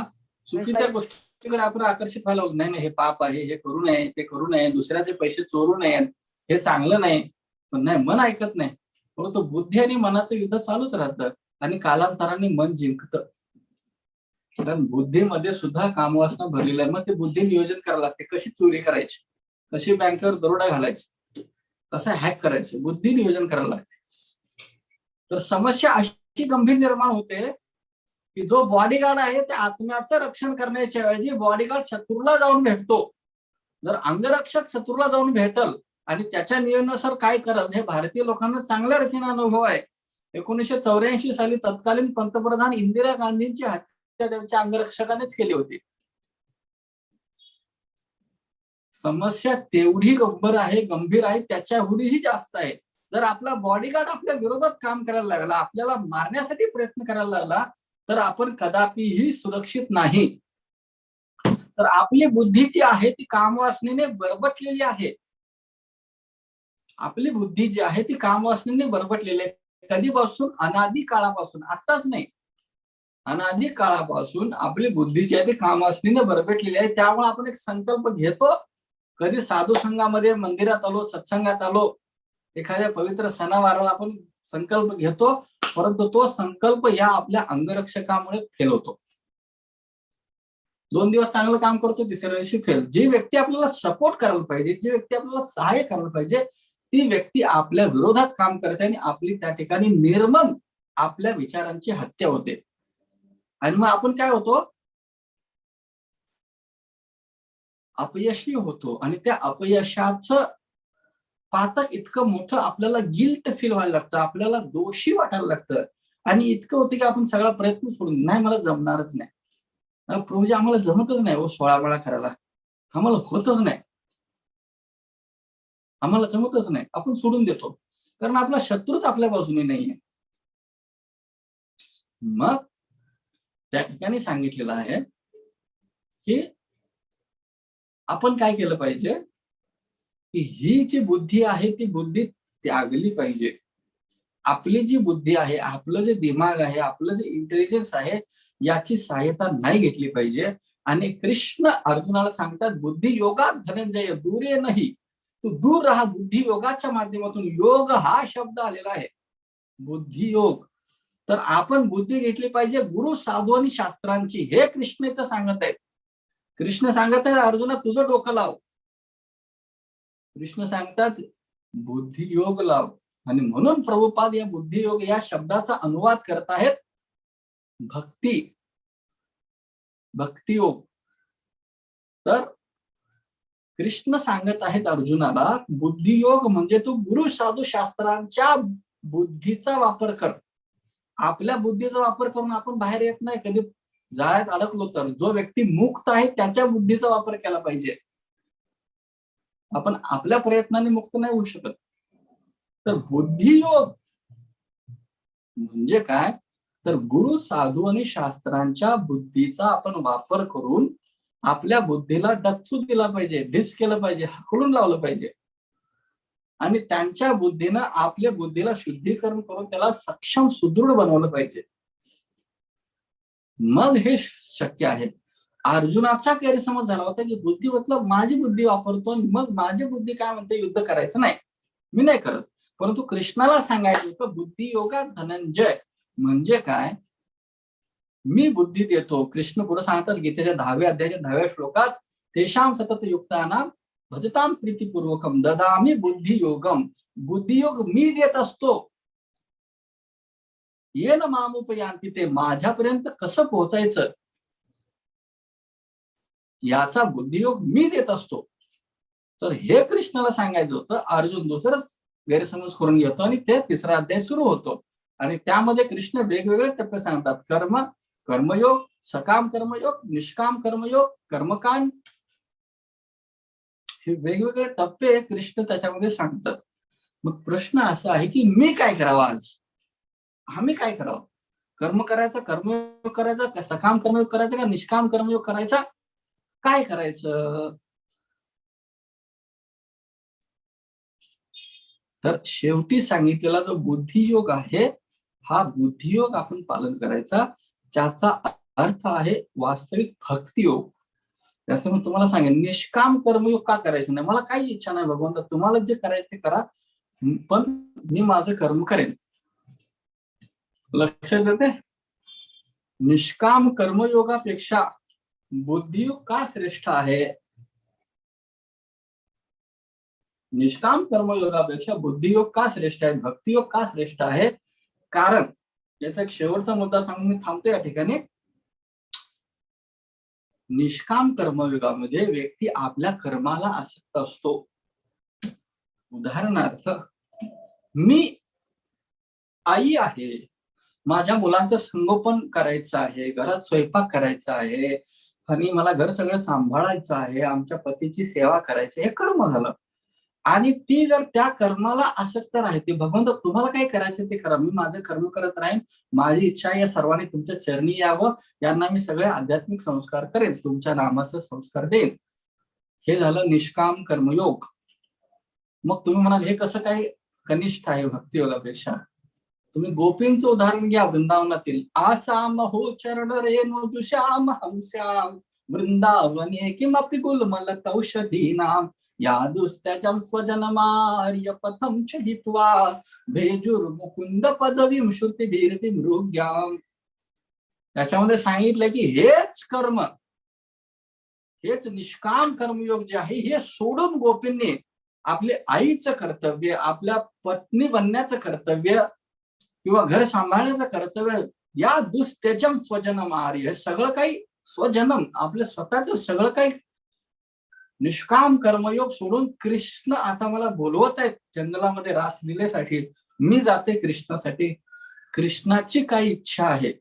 चुकीच्या गोष्टीकडे आपण आकर्षित व्हायला, नाही नाही हे पाप आहे, हे करू नये, ते करू नये, दुसऱ्याचे पैसे चोरू नयेत, हे चांगलं नाही. पण नाही, मन ऐकत नाही. परंतु बुद्धी आणि मनाचं युद्ध चालूच राहतं आणि कालांतराने मन जिंकतं. कारण बुद्धीमध्ये सुद्धा कामवासना भरलेली आहे. मग ते बुद्धी नियोजन करायला लागते. कशी चोरी करायची, कशी बँकेवर दरोडा घालायची, कसं हॅक करायचं, बुद्धी नियोजन करायला लागते. तर समस्या अशी गंभीर निर्माण होते की जो बॉडीगार्ड आहे त्या आत्म्याचं रक्षण करण्याच्या ऐवजी बॉडीगार्ड शत्रूला जाऊन भेटतो. जर अंगरक्षक शत्रूला जाऊन भेटल आणि त्याच्या नियमानुसार काय करत हे भारतीय लोकांना चांगल्या रीतीने अनुभव आहे. 1984 साली तत्कालीन पंतप्रधान इंदिरा गांधींची हत्या त्यांच्या अंगरक्षकानेच केली होती. समस्या तेवढी गंभीर आहे त्याच्याहूनही जास्त आहे. जर आपला बॉडीगार्ड आपल्या विरोधात काम करायला लागला, आपल्याला मारण्यासाठी प्रयत्न करायला लागला, तर आपण कदापिही सुरक्षित नाही. तर आपली बुद्धी जी आहे ती कामवासनेने बरबटलेली आहे. आपली बुद्धी जी आहे ती कामवासनेने बरबटलेली आहे. कधीपासून? अनादी काळापासून. आताच नाही, अनादी काळापासून आपली बुद्धी जी आहे ती कामवासनेने बरबटलेली आहे. त्यामुळे आपण एक संकल्प घेतो. कधी साधू संघामध्ये मंदिरात आलो, सत्संगात आलो, एखाद्या पवित्र सणावाराला आपण संकल्प घेतो, परंतु तो संकल्प या आपल्या अंगरक्षकामुळे फेल होतो. 2 दिवस चांगलं काम करतो, तिसऱ्या दिवशी फेल. जी व्यक्ती आपल्याला सपोर्ट करायला पाहिजे, जी व्यक्ती आपल्याला सहाय्य करायला पाहिजे, ती व्यक्ती आपल्या विरोधात काम करते आणि आपली त्या ठिकाणी निर्मम आपल्या विचारांची हत्या होते. आणि मग आपण काय होतो? अपयशी होतो. आणि त्या अपयशाचं पातक इतकं मोठं, आपल्याला गिल्ट फील व्हायला लागतं, आपल्याला दोषी वाटायला लागतं. आणि इतकं होतं की आपण सगळा प्रयत्न सोडून, नाही मला जमणारच नाही, प्रभूजी आम्हाला जमतच नाही हो 16 वेळा करायला, आम्हाला होतच नाही, आम्हाला जमतच नाही, आपण सोडून देतो. कारण आपला शत्रूच आपल्या बाजूने नाहीये. मग त्या ठिकाणी सांगितलेलं आहे की आपण काय केलं पाहिजे, की ही जी बुद्धी आहे ती बुद्धी त्यागली पाहिजे. आपली जी बुद्धी आहे, आपलं जे दिमाग आहे, आपलं जे इंटेलिजन्स आहे, याची सहायता नाही घेतली पाहिजे. आणि कृष्ण अर्जुनाला सांगतात, बुद्धी योगात धनंजय दूरे नाही, तू दूर राहा बुद्धी योगाच्या माध्यमातून. योग हा शब्द आलेला आहे, बुद्धी योग. तर आपण बुद्धी घेतली पाहिजे गुरु साधू आणि शास्त्रांची. हे कृष्ण इथं सांगत आहेत. कृष्ण सांगत आहेत अर्जुना तुझं डोकं लाव. कृष्ण सांगतात बुद्धियोग लाव. आणि म्हणून प्रभुपाद या बुद्धियोग या शब्दाचा अनुवाद करत आहेत भक्तियोग. तर कृष्ण सांगत आहेत अर्जुनाला, बुद्धियोग म्हणजे तू गुरु साधू शास्त्रांच्या बुद्धीचा वापर कर. आपल्या बुद्धीचा वापर करून आपण बाहेर येत नाही. कधी जाळ्यात अडकलो तर जो व्यक्ती मुक्त आहे त्याच्या बुद्धीचा वापर केला पाहिजे. आपण आपल्या प्रयत्नाने मुक्त नाही होऊ शकत. तर बुद्धियोग म्हणजे काय, तर गुरु साधू आणि शास्त्रांच्या बुद्धीचा आपण वापर करून आपल्या बुद्धीला डच्चू दिला पाहिजे, डिस केलं पाहिजे, हकलून लावलं पाहिजे. आणि त्यांच्या बुद्धीनं आपल्या बुद्धीला शुद्धीकरण करून त्याला सक्षम सुदृढ बनवलं पाहिजे. मग हे शक्य आहे. अर्जुनाचा गैरसमज झाला होता की बुद्धी मतलब माझी बुद्धी वापरतो, मग माझी बुद्धी काय म्हणते युद्ध करायचं नाही, मी नाही करत. परंतु कृष्णाला सांगायचं होतं बुद्धी योगात धनंजय म्हणजे काय, मी बुद्धी देतो. कृष्ण पुढे सांगतात गीतेच्या 10व्या अध्यायाच्या 10व्या श्लोकात, तेषां सतत युक्तानां भजतां प्रीतिपूर्वकम ददामि बुद्धियोगम. बुद्धियोग मी देत असतो. येन मामुपयांती, ते माझ्यापर्यंत कसं पोहोचायचं याचा बुद्धियोग मी देत असतो. तर हे कृष्णाला सांगायचं होतं. अर्जुन दुसरंच गैरसमज करून घेतो आणि ते 3रा अध्याय सुरू होतो. आणि त्यामध्ये कृष्ण वेगवेगळे टप्पे सांगतात. कर्मयोग, सकाम कर्मयोग, निष्काम कर्मयोग, कर्मकांड, हे वेगवेगळे टप्पे कृष्ण त्याच्यामध्ये सांगतात. मग प्रश्न असा आहे की मी काय करावं आज, आम्ही काय करावं? कर्म करायचा, कर्मयोग करायचा, का सकाम कर्मयोग करायचा, का निष्काम कर्मयोग करायचा, काय करायचं? तर शेवटी सांगितलेला जो बुद्धियोग आहे, हा बुद्धियोग आपण पालन करायचा, ज्याचा अर्थ आहे वास्तविक भक्तियोग. त्याच्यामुळे तुम्हाला सांगेन, निष्काम कर्मयोग का करायचं नाही? मला काही इच्छा नाही भगवंत, तुम्हाला जे करायचं ते करा, पण मी माझं कर्म करेन. लक्षात येते? निष्काम कर्मयोगापेक्षा बुद्धियोग का श्रेष्ठ आहे? निष्काम कर्मयोगापेक्षा बुद्धियोग का श्रेष्ठ आहे, भक्तियोग का श्रेष्ठ आहे? कारण याचा एक शेवटचा मुद्दा सांगून मी थांबतो या ठिकाणी. निष्काम कर्मयोगामध्ये व्यक्ती आपल्या कर्माला आसक्त असतो. उदाहरणार्थ, मी आई आहे, माझ्या मुलांचं संगोपन करायचं आहे, घरात स्वयंपाक करायचा आहे आणि मला घर सगळं सांभाळायचं आहे, आमच्या पतीची सेवा करायची, हे कर्म झालं. आणि ती जर त्या कर्माला आसक्त राहते, भगवंत तुम्हाला काय करायचं ते करा, मी माझं कर्म करत राहीन, माझी इच्छा आहे या सर्वांनी तुमच्या चरणी यावं, यांना मी सगळे आध्यात्मिक संस्कार करेन, तुमच्या नामाचं संस्कार देईन. हे झालं निष्काम कर्मयोग. मग तुम्ही म्हणाल हे कसं काय कनिष्ठ आहे भक्तियोगापेक्षा? तुम्ही गोपींचं उदाहरण घ्या वृंदावनातील. आसाम हो चरण रेणु जुश्याम हंस्याम वृंदावने किमपि गुलमलत औषधीनाम या दुस्त्याजम स्वजनमार्य पथम चहित्वा भेजुर मुकुंद पदवीं श्रुतिभिर्विं मृग्याम. त्याच्यामध्ये सांगितलं की हेच कर्म, हेच निष्काम कर्मयोग जे आहे, हे सोडून गोपींनी आपले आईचं कर्तव्य, आपल्या पत्नी बनण्याचं कर्तव्य किंवा घर सांभाळण्याचं कर्तव्य, या दुस्त्यजम स्वजनमार्य, हे सगळं काही स्वजनम, आपलं स्वतःच सगळं काही निष्काम कर्मयोग सोडून कृष्ण आता मला बोलवत आहेत जंगलामध्ये रासलीलेसाठी, मी जाते कृष्णासाठी, कृष्णाची काय इच्छा आहे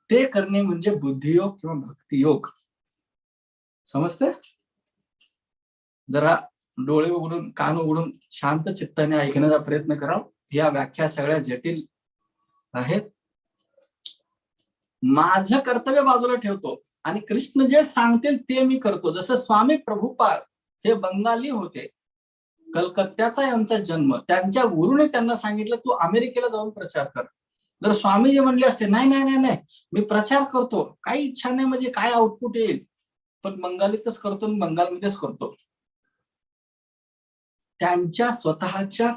ते करणे म्हणजे बुद्धियोग किंवा भक्तियोग. समजते? जरा डोळे उघडून कान उघडून शांत चित्ताने ऐकण्याचा प्रयत्न करा. या व्याख्या सगळ्या जटिल आहेत. माझं कर्तव्य बाजूला ठेवतो आणि कृष्ण जे सांगतील ते मी करतो. जसं स्वामी प्रभुपाद हे बंगाली होते, कलकत्त्याचा यांचा जन्म, त्यांच्या गुरुने त्यांना सांगितलं तू अमेरिकेला जाऊन प्रचार कर. जर स्वामीजी म्हणले असते नाही नाही नाही नाही मी प्रचार करतो, काही इच्छा नाही, म्हणजे काय आउटपुट येईल, पण बंगालीतच करतो आणि बंगालमध्येच करतो, त्यांच्या स्वतःच्या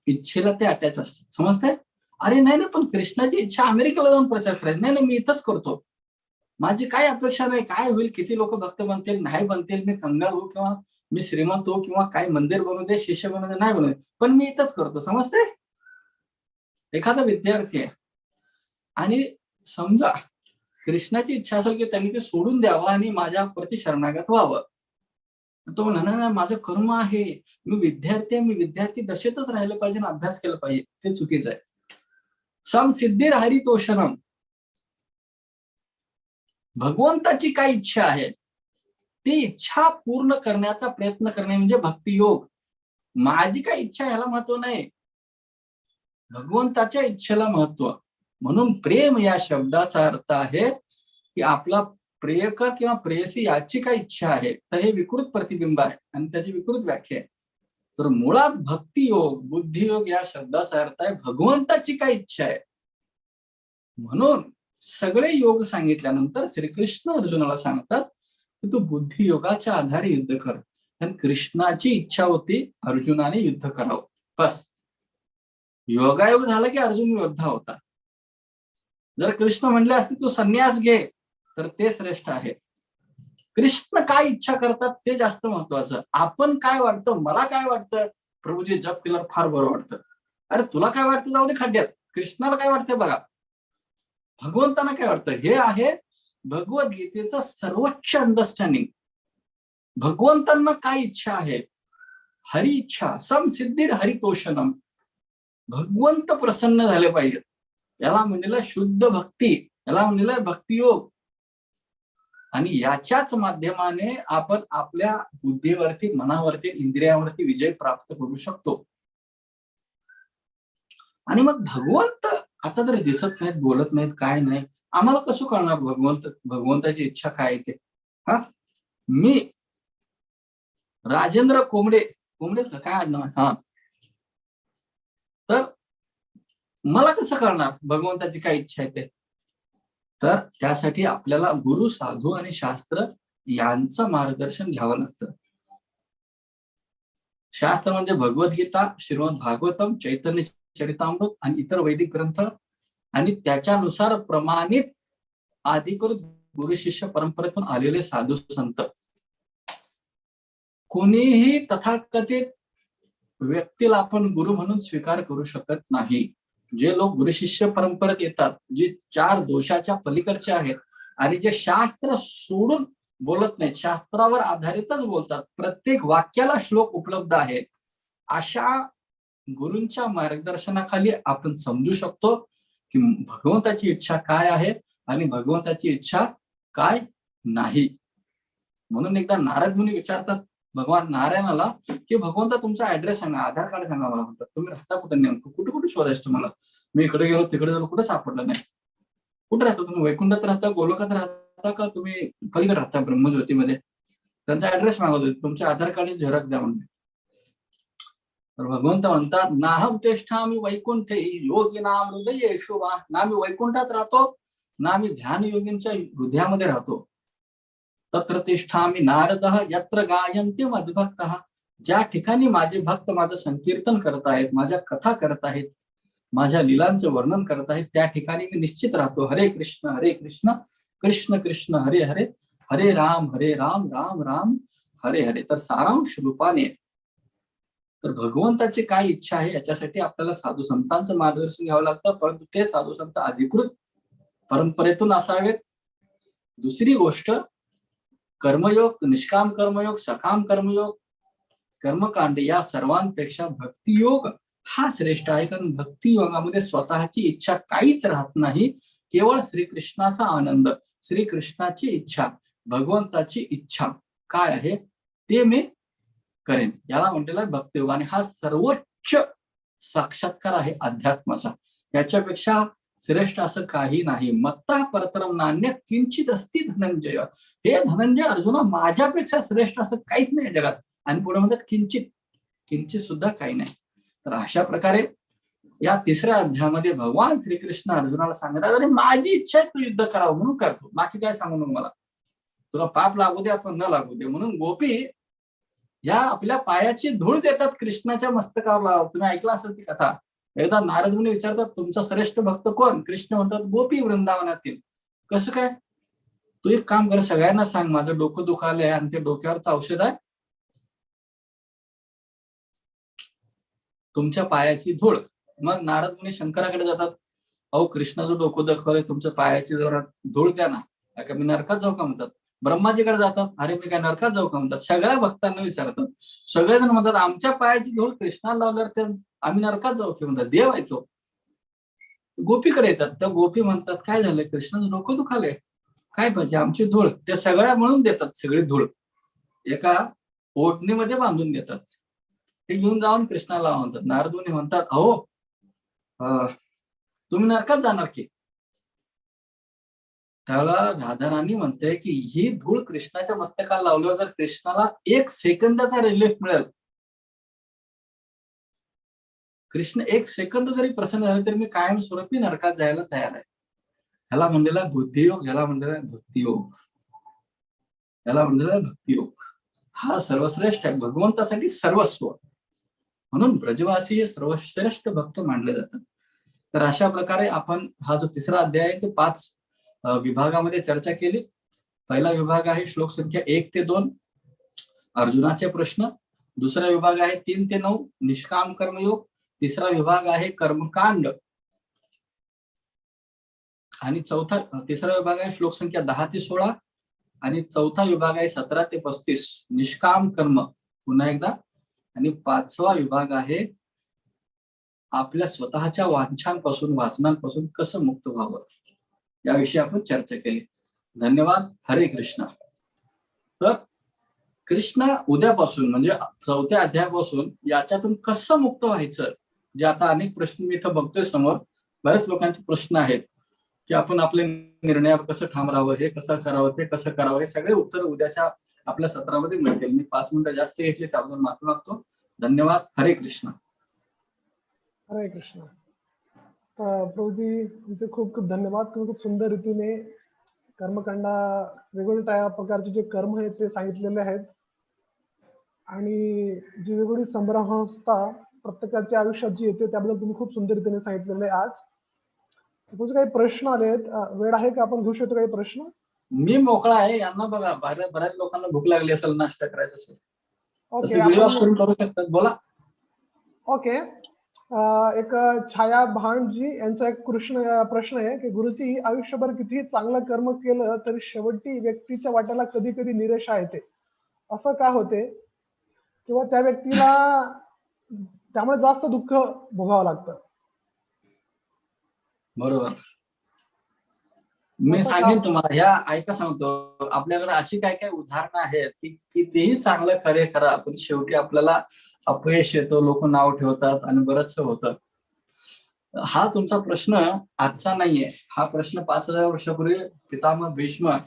इच्छेला ते अटॅच असतात. समजते? अरे नाही ना, पण कृष्णाची इच्छा अमेरिकेला जाऊन प्रचार करायचा, नाही नाही मी इथंच करतो, माझी काय अपेक्षा नाही, काय होईल, किती लोक भक्त बनतील नाही बनतील, मी कंगाल हो किंवा मी श्रीमंत हो किंवा काय मंदिर बनवू दे, शिष्य बनवू दे, नाही बनवू दे, पण मी इथंच करतो. समजते? एखादा विद्यार्थी आहे आणि समजा कृष्णाची इच्छा असेल की त्यांनी ते सोडून द्यावं आणि माझ्या प्रति शरणागत व्हावं, तो म्हणणार नाही माझं कर्म आहे, मी विद्यार्थी आहे, मी विद्यार्थी दशेतच राहिलं पाहिजे आणि अभ्यास केला पाहिजे, ते चुकीचं आहे. समसिद्धिर हरितोषणम, भगवंताची काय इच्छा आहे ती इच्छा पूर्ण करण्याचा प्रयत्न करणे म्हणजे भक्तियोग. माझी काय इच्छा ह्याला महत्व नाही, भगवंताच्या इच्छेला महत्व. म्हणून प्रेम या शब्दाचा अर्थ आहे की आपला प्रियकर किंवा प्रेयसी याची काय इच्छा आहे, तर हे विकृत प्रतिबिंब आहे आणि त्याची विकृत व्याख्या आहे. तर मुळात भक्तियोग बुद्धियोग या शब्दाचा अर्थ आहे भगवंताची काय इच्छा आहे. म्हणून सगळे योग सांगितल्यानंतर श्रीकृष्ण अर्जुनाला सांगतात की तू बुद्धियोगाच्या आधारे युद्ध कर. कारण कृष्णाची इच्छा होती अर्जुनाने युद्ध करावं, बस. योगायोग झाला की अर्जुन योद्धा होता. जर कृष्ण म्हणले असते तू संन्यास घे तर ते श्रेष्ठ आहे. कृष्ण काय इच्छा करतात ते जास्त महत्वाचं. आपण काय वाटतं, मला काय वाटतं, प्रभूजी जप केलं फार बरं वाटतं, अरे तुला काय वाटतं जाऊ दे खड्ड्यात, कृष्णाला काय वाटतं बघा, भगवंतांना काय वाटतं, हे आहे भगवद्गीतेचं सर्वोच्च अंडरस्टँडिंग. भगवंतांना काय इच्छा आहे, हरी इच्छा समसिद्धिर हरितोषणम, भगवंत प्रसन्न झाले पाहिजेत, याला म्हणलेलं शुद्ध भक्ती, याला म्हणलेलं भक्तियोग. आणि याच्याच माध्यमाने आपण आपल्या बुद्धीवरती, मनावरती, इंद्रियावरती विजय प्राप्त करू शकतो. आणि मग भगवंत आता जर दिसत नाहीत, बोलत नाहीत, काय नाही, आम्हाला कसं कळणार भगवंताची इच्छा काय आहे ते? हा, मी राजेंद्र कोंबडे, कोंबडेच काय आडनाव आहे, हा, तर मला कसं कळणार भगवंताची काय इच्छा आहे ते? तर त्यासाठी आपल्याला गुरु, साधू आणि शास्त्र यांचं मार्गदर्शन घ्यावं लागतं. शास्त्र म्हणजे भगवद्गीता, श्रीमद भागवतम, चैतन्य चरितामृत आणि इतर वैदिक ग्रंथ आणि त्याच्यानुसार प्रमाणित अधिकृत गुरु शिष्य परंपरेतून आलेले साधू संत. कोणीही तथाकथित व्यक्तीला आपण गुरु म्हणून स्वीकार करू शकत नाही. जे लोक गुरु शिष्य परंपरेत येतात, जे 4 दोषाच्या पलीकडचे आहेत आणि जे शास्त्र सोडून बोलत नाहीत, शास्त्रावर आधारितच बोलतात, प्रत्येक वाक्याला श्लोक उपलब्ध आहे, अशा गुरूंच्या मार्गदर्शनाखाली आपण समजू शकतो की भगवंताची इच्छा काय आहे आणि भगवंताची इच्छा काय नाही. म्हणून एकदा नारद मुनी विचारतात भगवान नारायणाला की भगवंता तुमचा ऍड्रेस सांगा, आधार कार्ड सांगा मला. म्हणतात तुम्ही राहता कुठे, नेमकं कुठे कुठे शोधायचं तुम्हाला? मी इकडे गेलो तिकडे गेलो कुठे सापडलं नाही. कुठे राहता तुम्ही? वैकुंठात राहता, गोलोकात राहता का तुम्ही पलीकडे राहता ब्रह्मज्योतीमध्ये? त्यांचा ऍड्रेस मागवतो, तुमचे आधार कार्ड झेरॉक्स द्या म्हणते. तर भगवंत म्हणतात नाहम तिष्ठामि वैकुंठे योगिनाम हृदयेषु वा. ना मी वैकुंठात राहतो, ना मी ध्यान योगींच्या हृदयामध्ये राहतो. तत्र तिष्ठामि नारदः यत्र गायन्ति मद्भक्तः. ज्या ठिकाणी माझे भक्त माझं संकीर्तन करत आहेत, माझ्या कथा करत आहेत, माझ्या लीलांचं वर्णन करत आहेत, त्या ठिकाणी मी निश्चित राहतो. हरे कृष्ण कृष्ण कृष्ण हरे हरे, हरे राम राम राम हरे हरे. तर सारांश रूपाने तर भगवंताची काय इच्छा आहे याच्यासाठी आपल्याला साधू संतांचं मार्गदर्शन घ्यावं लागतं, परंतु ते साधू संत अधिकृत परंपरेतून असावेत. दुसरी गोष्ट, कर्मयोग, निष्काम कर्मयोग, सकाम कर्मयोग, कर्मकांड या सर्वांपेक्षा भक्तियोग हा श्रेष्ठ आहे. कारण भक्तियोगामध्ये स्वतःची इच्छा काहीच राहत नाही, केवळ श्रीकृष्णाचा आनंद, श्रीकृष्णाची इच्छा, भगवंताची इच्छा काय आहे ते मी करेन, याला म्हटलेला आहे भक्तियोग. आणि हा सर्वोच्च साक्षात्कार आहे अध्यात्माचा. याच्यापेक्षा श्रेष्ठ असं काही नाही. मत्ता परतरम नान्य किंचित अस्ति धनंजय. हे धनंजय अर्जुना, माझ्यापेक्षा श्रेष्ठ असं काहीच नाही जगात. आणि पुढे म्हणतात किंचित सुद्धा काही नाही. तर अशा प्रकारे या 3ऱ्या अध्यायामध्ये भगवान श्रीकृष्ण अर्जुनाला सांगतात अरे माझी इच्छा आहे तू युद्ध करावं म्हणून करतो, बाकी काय सांगू नको मला, तुला पाप लागू दे अथवा न लागू दे. म्हणून गोपी या आपल्या पायाची धूळ देतात कृष्णाच्या मस्तकावर. तुम्ही ऐकला असेल ती कथा. एकदा नारद मुनी विचारतात तुमचा श्रेष्ठ भक्त कोण? कृष्ण म्हणतात गोपी वृंदावनातील. कसं काय? तू एक काम कर, सगळ्यांना सांग माझं डोकं दुखालंय आणि ते डोक्यावरचं औषध आहे तुमच्या पायाची धूळ. मग नारद मुनी शंकराकडे जातात, अहो कृष्णाचं डोकं दुखलंय, तुमच्या पायाची जरा धूळ द्या ना, का मी नरकात जाऊ का म्हणतात. ब्रह्माजीकडे जातात, अरे मी काय नरकात जाऊ का म्हणतात. सगळ्या भक्तांना विचारतात, सगळेजण म्हणतात आमच्या पायाची धूळ कृष्णाला लावल्यावर ते आम्ही नरकात जाऊ की म्हणतात, देव आहे तो. गोपीकडे येतात, त्या गोपी म्हणतात काय झालंय, कृष्णाचं डोकं दुखालंय, काय पाहिजे, आमची धूळ. ते सगळ्या म्हणून देतात, सगळी धूळ एका ओढणीमध्ये बांधून देतात. ते घेऊन जाऊन कृष्णाला म्हणतात. नारद मुनी म्हणतात अहो तुम्ही नरकात जाणार की? त्याला राधाराणी म्हणते की ही धूळ कृष्णाच्या मस्तकाला लावल्यावर जर कृष्णाला 1 सेकंदाचा रिलीफ मिळेल, कृष्ण 1 सेकंद जरी प्रसन्न झाले तरी मी कायमस्वरूपी नरकात जायला तयार आहे. ह्याला म्हणलेला बुद्धियोग, ह्याला म्हणलेला भक्तियोग, ह्याला म्हणलेला भक्तियोग. हा सर्वश्रेष्ठ आहे, भगवंतासाठी सर्वस्व. म्हणून ब्रजवासी हे सर्वश्रेष्ठ भक्त मानले जातात. तर अशा प्रकारे आपण हा जो 3रा अध्याय आहे ते 5 विभागामध्ये चर्चा केली. पहिला विभाग आहे श्लोक संख्या 1 ते 2 अर्जुनाचे प्रश्न. दुसरा विभाग आहे 3 ते 9 निष्काम कर्मयोग. तिसरा विभाग आहे कर्मकांड. आणि तिसरा विभाग आहे श्लोक संख्या 10 ते 16 आणि चौथा विभाग आहे 17 ते 35 निष्काम कर्म पुन्हा एकदा. आणि 5वा विभाग आहे आपल्या स्वतःच्या वांछांपासून, वासनांपासून कसं मुक्त व्हावं, याविषयी आपण चर्चा केली. धन्यवाद. हरे कृष्ण. तर कृष्ण उद्यापासून म्हणजे 4थ्या अध्यायापासून याच्यातून कसं मुक्त व्हायचं, जे आता अनेक प्रश्न मी इथं बघतोय समोर, बरेच लोकांचे प्रश्न आहेत की आपण आपल्या निर्णयावर कसं ठाम राहावं, हे कसं करावं, ते कसं करावं, हे सगळे उत्तर उद्याच्या आपल्या सत्रामध्ये मिळतील. मी 5 मिनिटं जास्त घेतली त्याबद्दल माफी मागतो. धन्यवाद. हरे कृष्ण. हरे कृष्ण. प्रभूजी तुमचे खूप खूप धन्यवाद. तुम्ही खूप सुंदर रीतीने कर्मकांडा वेगवेगळ्या प्रकारचे जे कर्म आहेत ते सांगितलेले आहेत आणि जी वेगवेगळी संभ्रमावस्था प्रत्येकाच्या आयुष्यात जी येते त्याबद्दल तुम्ही खूप सुंदर रीतीने सांगितलेलं आहे. आज तुझे काही प्रश्न आले आहेत, वेळ आहे का आपण घेऊ शकतो काही प्रश्न? मी मोकळा आहे. यांना बघा, बऱ्याच लोकांना भूक लागली असेल, नाश्ता करायचा असेल, ओके व्हिडिओ करून करू शकतात. बोला. ओके. एक छाया भांडजी यांचा एक प्रश्न आहे की गुरुजी, आयुष्यभर कितीही चांगलं कर्म केलं तरी शेवटी व्यक्तीच्या वाट्याला कधी कधी निराशा येते, असं का होते? किंवा त्या व्यक्तीला त्यामुळे जास्त दुःख भोगावं लागतं. बरोबर. मी असं सांगेन का? तुम्हाला, ह्या ऐका सांगतो, आपल्याकडे अशी काय काय उदाहरणं आहेत की कितीही चांगलं कार्य करा पण शेवटी आपल्याला अपयश येतो, लोक नाव ठेवतात आणि बरचसं होतं. हा तुमचा प्रश्न आजचा नाहीये. हा प्रश्न 5000 वर्षापूर्वी पितामह भीष्म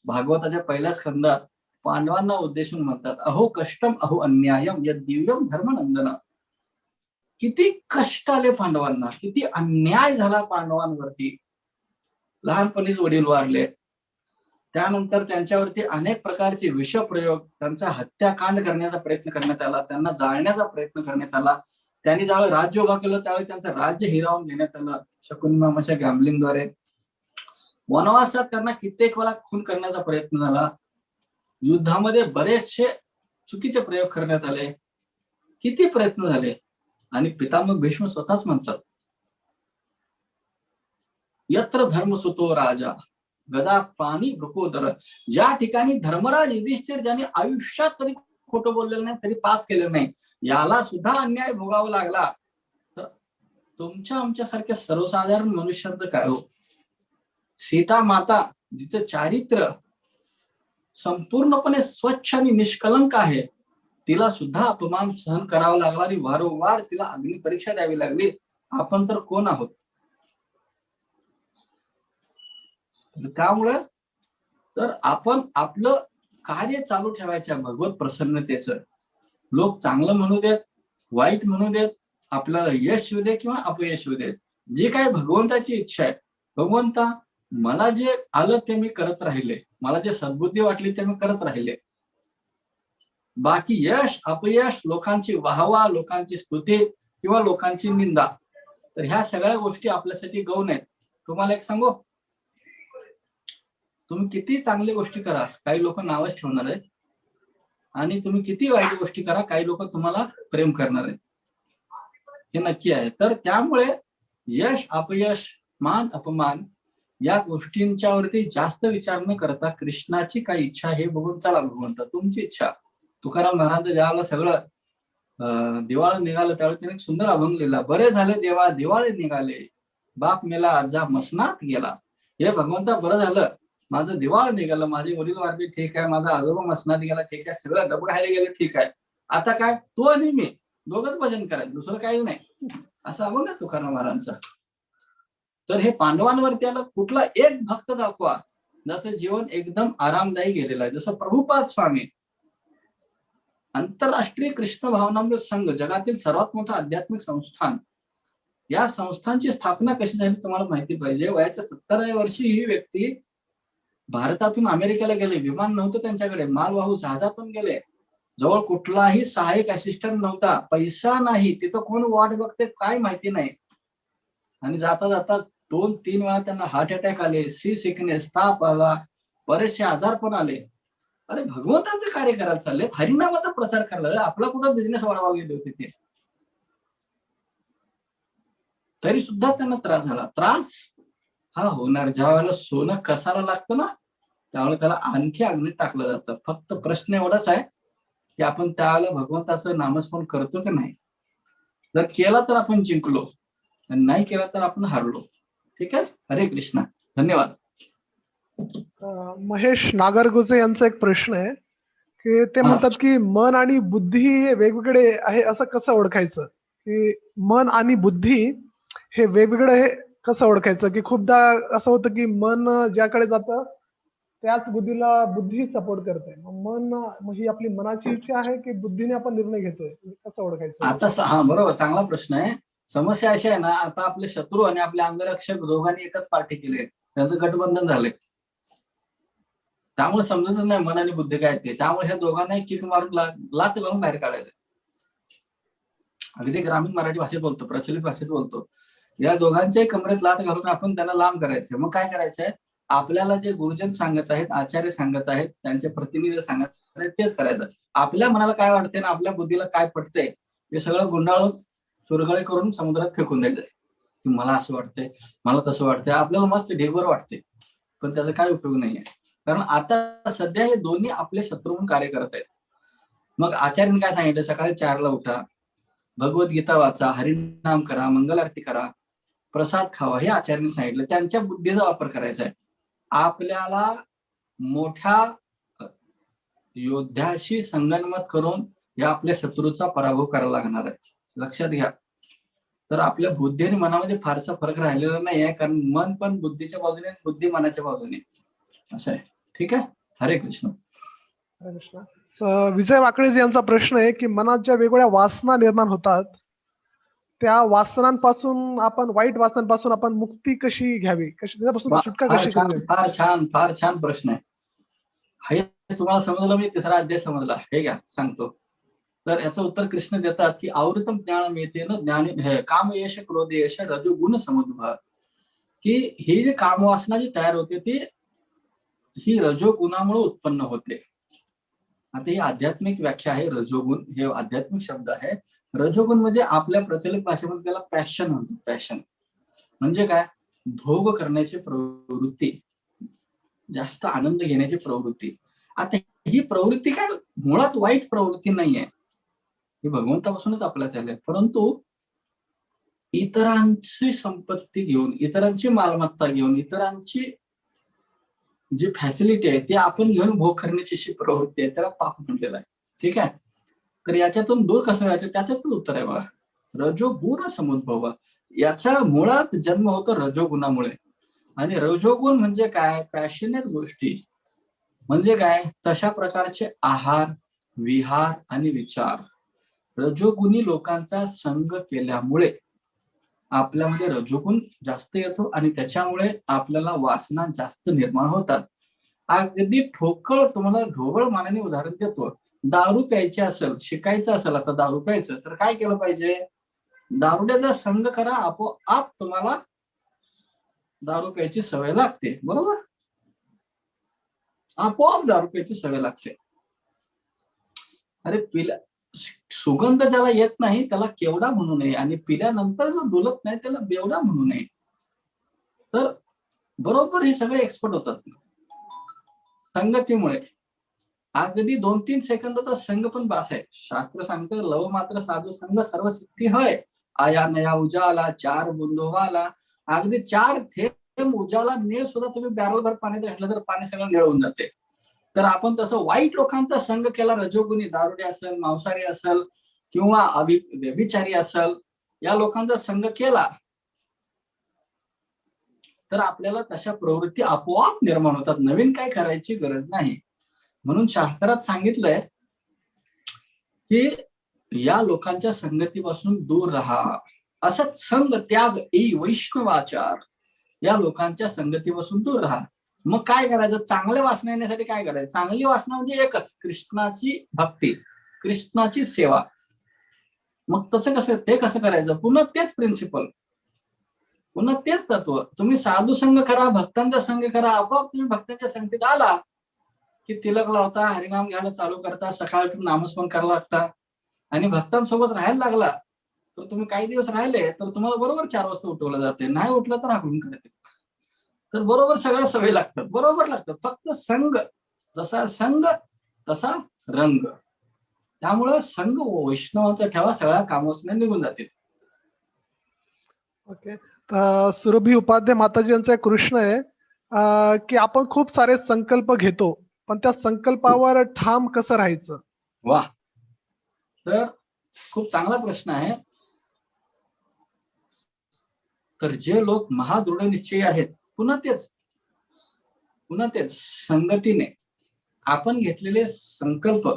भागवताच्या पहिल्या स्कंदात पांडवांना उद्देशून म्हणतात, अहो कष्टम अहो अन्यायम यद दिव्यम धर्मनंदन. किती कष्ट आले पांडवांना, किती अन्याय झाला पांडवांवरती. लहानपणीच वडील वारले, त्यानंतर त्यांच्यावरती अनेक प्रकारचे विषप्रयोग, त्यांचा हत्याकांड करण्याचा प्रयत्न करण्यात आला, त्यांना जाळण्याचा प्रयत्न करण्यात आला. त्यांनी ज्यावेळी राज्य उभा केलं त्यावेळी त्यांचं राज्य हिरावून घेण्यात आलं शकुनी मामाच्या गॅम्बलिंगद्वारे. वनवासात त्यांना कित्येक वेळा खून करण्याचा प्रयत्न झाला. युद्धामध्ये बरेचसे चुकीचे प्रयोग करण्यात आले, किती प्रयत्न झाले. आणि पितामह भीष्म स्वतःच म्हणतात, यत्र धर्मसुतो राजा गदा पाणी वृकोदर. ज्या ठिकाणी धर्मराज युधिष्ठिर ज्यांनी आयुष्यात कधी खोटं बोललेलं नाही, तरी पाप केलेलं नाही, याला सुद्धा अन्याय भोगावा लागला, तर तुमच्या आमच्यासारख्या सर्वसाधारण मनुष्यांचं काय हो? सीता माता जिचं चारित्र्य संपूर्णपणे स्वच्छ आणि निष्कलंक आहे, तिला सुद्धा अपमान सहन करावा लागला आणि वारंवार तिला अग्निपरीक्षा द्यावी लागली. आपण तर कोण आहोत? त्यामुळं तर आपण आपलं कार्य चालू ठेवायचं भगवत प्रसन्नतेचं. लोक चांगलं म्हणू देत, वाईट म्हणू देत, आपल्याला यश येऊ दे किंवा अपयश येऊ देत, जे काय भगवंताची इच्छा आहे, भगवंता मला जे आलं ते मी करत राहिले, मला जे सद्बुद्धी वाटली ते मी करत राहिले. बाकी यश अपयश, लोकांची वाहवा, लोकांची स्तुती किंवा लोकांची निंदा, तर ह्या सगळ्या गोष्टी आपल्यासाठी गौण आहेत. तुम्हाला एक सांगू, तुम्ही किती चांगली गोष्टी करा काही लोक नावच ठेवणार आहेत, आणि तुम्ही किती वाईट गोष्टी करा काही लोक तुम्हाला प्रेम करणार आहेत, हे नक्की आहे. तर त्यामुळे यश अपयश, मान अपमान या गोष्टींच्या वरती जास्त विचार न करता कृष्णाची काय इच्छा हे बघून चला भगवंता तुमची इच्छा. तुकाराम महाराज ज्यावेळेला सगळं दिवाळी निघालं त्यावेळी त्याने एक सुंदर अभंग लिहिला, बरे झाले देवा दिवाळी निघाले, बाप मेला आजा मसनात गेला. हे भगवंता बरं झालं, माझं दिवाळ निघालं, माझे वडील वारले ठीक आहे, माझा आजोबा मसनात गेला ठीक आहे, सगळं डबं खायला गेलं ठीक आहे, आता काय तू आणि मी दोघंच भजन करायचं, दुसरं काही नाही, असं अभंग आहे तुकाराम महाराजांचा. तर हे पांडवांवरती आलं, कुठला एक भक्त दाखवा ज्याचं जीवन एकदम आरामदायी गेलेलं आहे. जसं प्रभुपाद स्वामी, आंतरराष्ट्रीय कृष्ण भावनामृत संघ, जगातील सर्वात मोठं आध्यात्मिक संस्थान, या संस्थांची स्थापना कशी झाली तुम्हाला माहिती पाहिजे. वयाच्या 70व्या वर्षी ही व्यक्ती भारतातून अमेरिकेला गेले, विमान नव्हतं त्यांच्याकडे, मालवाहू जहाजातून गेले, जवळ कुठलाही सहाय्यक असिस्टंट नव्हता, पैसा नाही, तिथं कोण वाट बघते काय माहिती नाही, आणि जाता जाता 2-3 वेळा त्यांना हार्ट अटॅक आले, सी सिकनेस, ताप आला, बरेचसे आजार पण आले. अरे भगवंताचे कार्य करायला चालले, हरिनामाचा प्रचार करायला, आपला कुठं बिझनेस वाढवा गेले होते ते, तरी सुद्धा त्यांना त्रास झाला. त्रास हा होणार ज्या वेळेला सोनं कसाला लागतं ना, त्यावेळेला त्याला आणखी अग्नीत टाकलं जातं. फक्त प्रश्न एवढाच आहे की आपण त्यावेळेला भगवंताचं नामस्मरण करतो की नाही. जर केला तर आपण जिंकलो, आणि नाही केला तर आपण हारलो. ठीक आहे. हरे कृष्णा. धन्यवाद. महेश नागरगोजे यांचा एक प्रश्न आहे की ते म्हणतात की मन आणि बुद्धी हे वेगवेगळे आहे, असं कसं ओळखायचं? की मन आणि बुद्धी हे वेगवेगळं हे कसं ओळखायचं? की खूपदा असं होतं की मन ज्याकडे जातं त्याच बुद्धी सपोर्ट करते. मग ही आपली मनाची इच्छा आहे की बुद्धीने आपण निर्णय घेतोय, कसं ओळखायचं? आता हा बरोबर, चांगला प्रश्न आहे. समस्या अशी आहे ना, आता आपले शत्रू आणि आपले अंगरक्षक दोघांनी एकच पार्टी केली, त्यांचं गठबंधन झालंय, त्यामुळे समजतच नाही मन आणि बुद्धी काय ते. त्यामुळे ह्या दोघांनाही किक मारून लात घालून बाहेर काढायचं. अगदी ग्रामीण मराठी भाषेत बोलतो, प्रचलित भाषेत बोलतो, या दोघांच्याही कमरेत लात घालून आपण त्यांना लांब करायचं. मग काय करायचंय, आपल्याला जे गुरुजन सांगत आहेत, आचार्य सांगत आहेत, त्यांचे प्रतिनिधी सांगत आहेत तेच करायचं. आपल्या मनाला काय वाटतंय ना आपल्या बुद्धीला काय पटतंय हे सगळं गुंडाळून चुरगळे करून समुद्रात फेकून द्यायचं की मला असं वाटतंय, मला तसं वाटतंय. आपल्याला मस्त ढेगभर वाटते, पण त्याचा काय उपयोग नाहीये. कारण आता सध्या हे दोन्ही आपले शत्रू म्हणून कार्य करत आहेत. मग आचार्यांनी काय सांगितलं, सकाळी 4ला उठा, भगवद्गीता वाचा, हरिनाम करा, मंगल आरती करा, प्रसाद खावा, हे आचार्यांनी सांगितलं. त्यांच्या बुद्धीचा वापर करायचा आहे. आपल्याला मोठ्या योद्ध्याशी संगनमत करून या आपल्या शत्रूचा पराभव करावा लागणार आहे. लक्षात घ्या. तर आपल्या बुद्धी आणि मनामध्ये फारसा फरक राहिलेला नाही आहे, कारण मन पण बुद्धीच्या बाजूने, बुद्धी मनाच्या बाजूने असं आहे. ठीक आहे. हरे कृष्ण. हरे कृष्ण. विजय वाकडेजी यांचा प्रश्न आहे की मनात ज्या वेगवेगळ्या वासना निर्माण होतात, त्या वासनांपासून आपण, वाईट वासनांपासून आपण मुक्ती कशी घ्यावी, कशी त्याच्यापासून सुटका फार कशी छान, करावी? फार छान प्रश्न आहे. हे तुम्हाला समजलं, मी 3रा अध्याय समजला. हे घ्या सांगतो. तर याचं उत्तर कृष्ण देतात की आवृतम ज्ञान मिळते ना, ज्ञान काम यश क्रोध यश रजोगुण समुद्भव, की ही जी कामवासना जी तयार होते ती ही रजोगुणामुळे उत्पन्न होते. आता ही आध्यात्मिक व्याख्या आहे. रजोगुण हे आध्यात्मिक शब्द आहे. रजोगुण म्हणजे आपल्या प्रचलित भाषेमध्ये त्याला पॅशन म्हणतो. पॅशन म्हणजे काय, भोग करण्याची प्रवृत्ती, जास्त आनंद घेण्याची प्रवृत्ती. आता ही प्रवृत्ती काय मुळात वाईट प्रवृत्ती नाहीये, ही भगवंतापासूनच आपल्यात आली, परंतु इतरांची संपत्ती घेऊन, इतरांची मालमत्ता घेऊन, इतरांची जी फॅसिलिटी आहे ती आपण घेऊन भोग करण्याची जी प्रवृत्ती आहे त्याला पाप म्हटलेलं आहे. ठीक आहे. तर याच्यातून दूर कसं व्हायचं, त्याच्याच उत्तर आहे बघा. रजोगुण समुद्भव, याचा मुळात जन्म होतो रजोगुणामुळे. आणि रजोगुण म्हणजे काय, पॅशनेट गोष्टी म्हणजे काय, तशा प्रकारचे आहार, विहार आणि विचार रजोगुणी लोकांचा संग केल्यामुळे आपल्यामध्ये रजोगुण जास्त येतो आणि त्याच्यामुळे आपल्याला वासना जास्त निर्माण होतात. अगदी ठोकळ तुम्हाला ढोबळ मानाने उदाहरण देतो. दारू प्यायची असेल, शिकायचं असेल आता दारू प्यायचं, तर काय केलं पाहिजे, दारुड्याचा संग करा, आपोआप तुम्हाला दारू प्यायची सवय लागते. बरोबर, आपोआप दारू प्यायची सवय लागते. अरे पिल्या, सुगंध ज्याला येत नाही त्याला केवडा म्हणू नये, आणि पिल्यानंतर जो डुलत नाही त्याला बेवडा म्हणू नये. तर बरोबर हे सगळे एक्सपर्ट होतात संगतीमुळे. अगदी 2-3 सेकंदाचा संघ पण बास आहे. शास्त्र सांगतं, लव मात्र साधू संघ सर्व सिद्धी होय, आया नया उजाला 4 बुंदोवाला. अगदी 4 थेंब उजाला नीळ सुद्धा तुम्ही बॅरलभर पाण्यात घातलं तर पाणी सगळं निळ होऊन जाते. तर आपण तसं वाईट लोकांचा संघ केला, रजोगुणी, दारुडे असेल, मांसाहारी असेल किंवा व्यभिचारी असेल, या लोकांचा संघ केला तर आपल्याला तशा प्रवृत्ती आपोआप निर्माण होतात. नवीन काय करायची गरज नाही. म्हणून शास्त्रात सांगितलंय की या लोकांच्या संगतीपासून दूर राहा. असत संग त्याग ई वैष्णवाचार, या लोकांच्या संगतीपासून दूर राहा. मग काय करायचं, चांगल्या वासना येण्यासाठी काय करायचं, चांगली वासना म्हणजे एकच, कृष्णाची भक्ती, कृष्णाची सेवा. मग तसं कसं, ते कसं करायचं, पुन्हा तेच प्रिन्सिपल, पुन्हा तेच तत्व. तुम्ही साधू संघ करा, भक्तांचा संघ करा, आपोआप तुम्ही भक्तांच्या संगतीत आला की तिलक लावता, हरिनाम घ्यायला चालू करता, सकाळ नामस्मरण करायला लागता आणि भक्तांसोबत राहायला लागला तर तुम्ही काही दिवस राहिले तर तुम्हाला बरोबर 4 वाजता उठवलं जाते, नाही उठलं तर हाकलून काढते. तर बरोबर सगळ्या सवय लागतात, बरोबर लागतात. फक्त संघ, जसा संघ तसा रंग. त्यामुळे संघ वैष्णवाचा ठेवा, सगळ्या कामोसने निघून जातील. ओके. तर सुरभी उपाध्याय माताजी यांचा एक प्रश्न आहे की आपण खूप सारे संकल्प घेतो, पण त्या संकल्पावर ठाम कसं राहायचं? वा, तर खूप चांगला प्रश्न आहे. तर जे लोक महादृढ निश्चयी आहेत, पुन्हा तेच संगतीने आपण घेतलेले संकल्प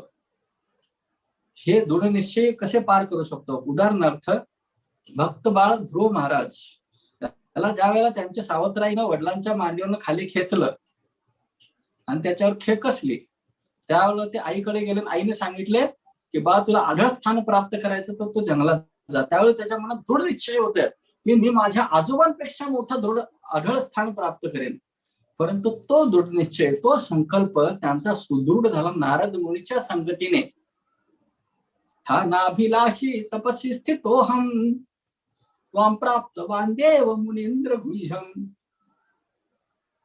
हे दृढ निश्चय कसे पार करू शकतो. उदाहरणार्थ, भक्त बाळ ध्रुव महाराज, त्याला ज्या वेळेला त्यांच्या सावत्राईनं वडिलांच्या मांडीवरनं खाली खेचलं आणि त्याच्यावर खेळ कसली, त्यावेळेला ते आईकडे गेले, आईने सांगितले की बा तुला आढळ स्थान प्राप्त करायचं तर तू जंगलात जा. त्यावेळेला त्याच्या मनात दृढ निश्चय होते की मी माझ्या आजोबांपेक्षा मोठा दृढ आढळ स्थान प्राप्त करेन. परंतु तो दृढ निश्चय, तो संकल्प त्यांचा सुदृढ झाला नारद मुनीच्या संगतीने. ठानाभिलाषी तपसी स्थितोऽहं त्वां प्राप्तवान् देव मुनीन्द्र गुह्यम्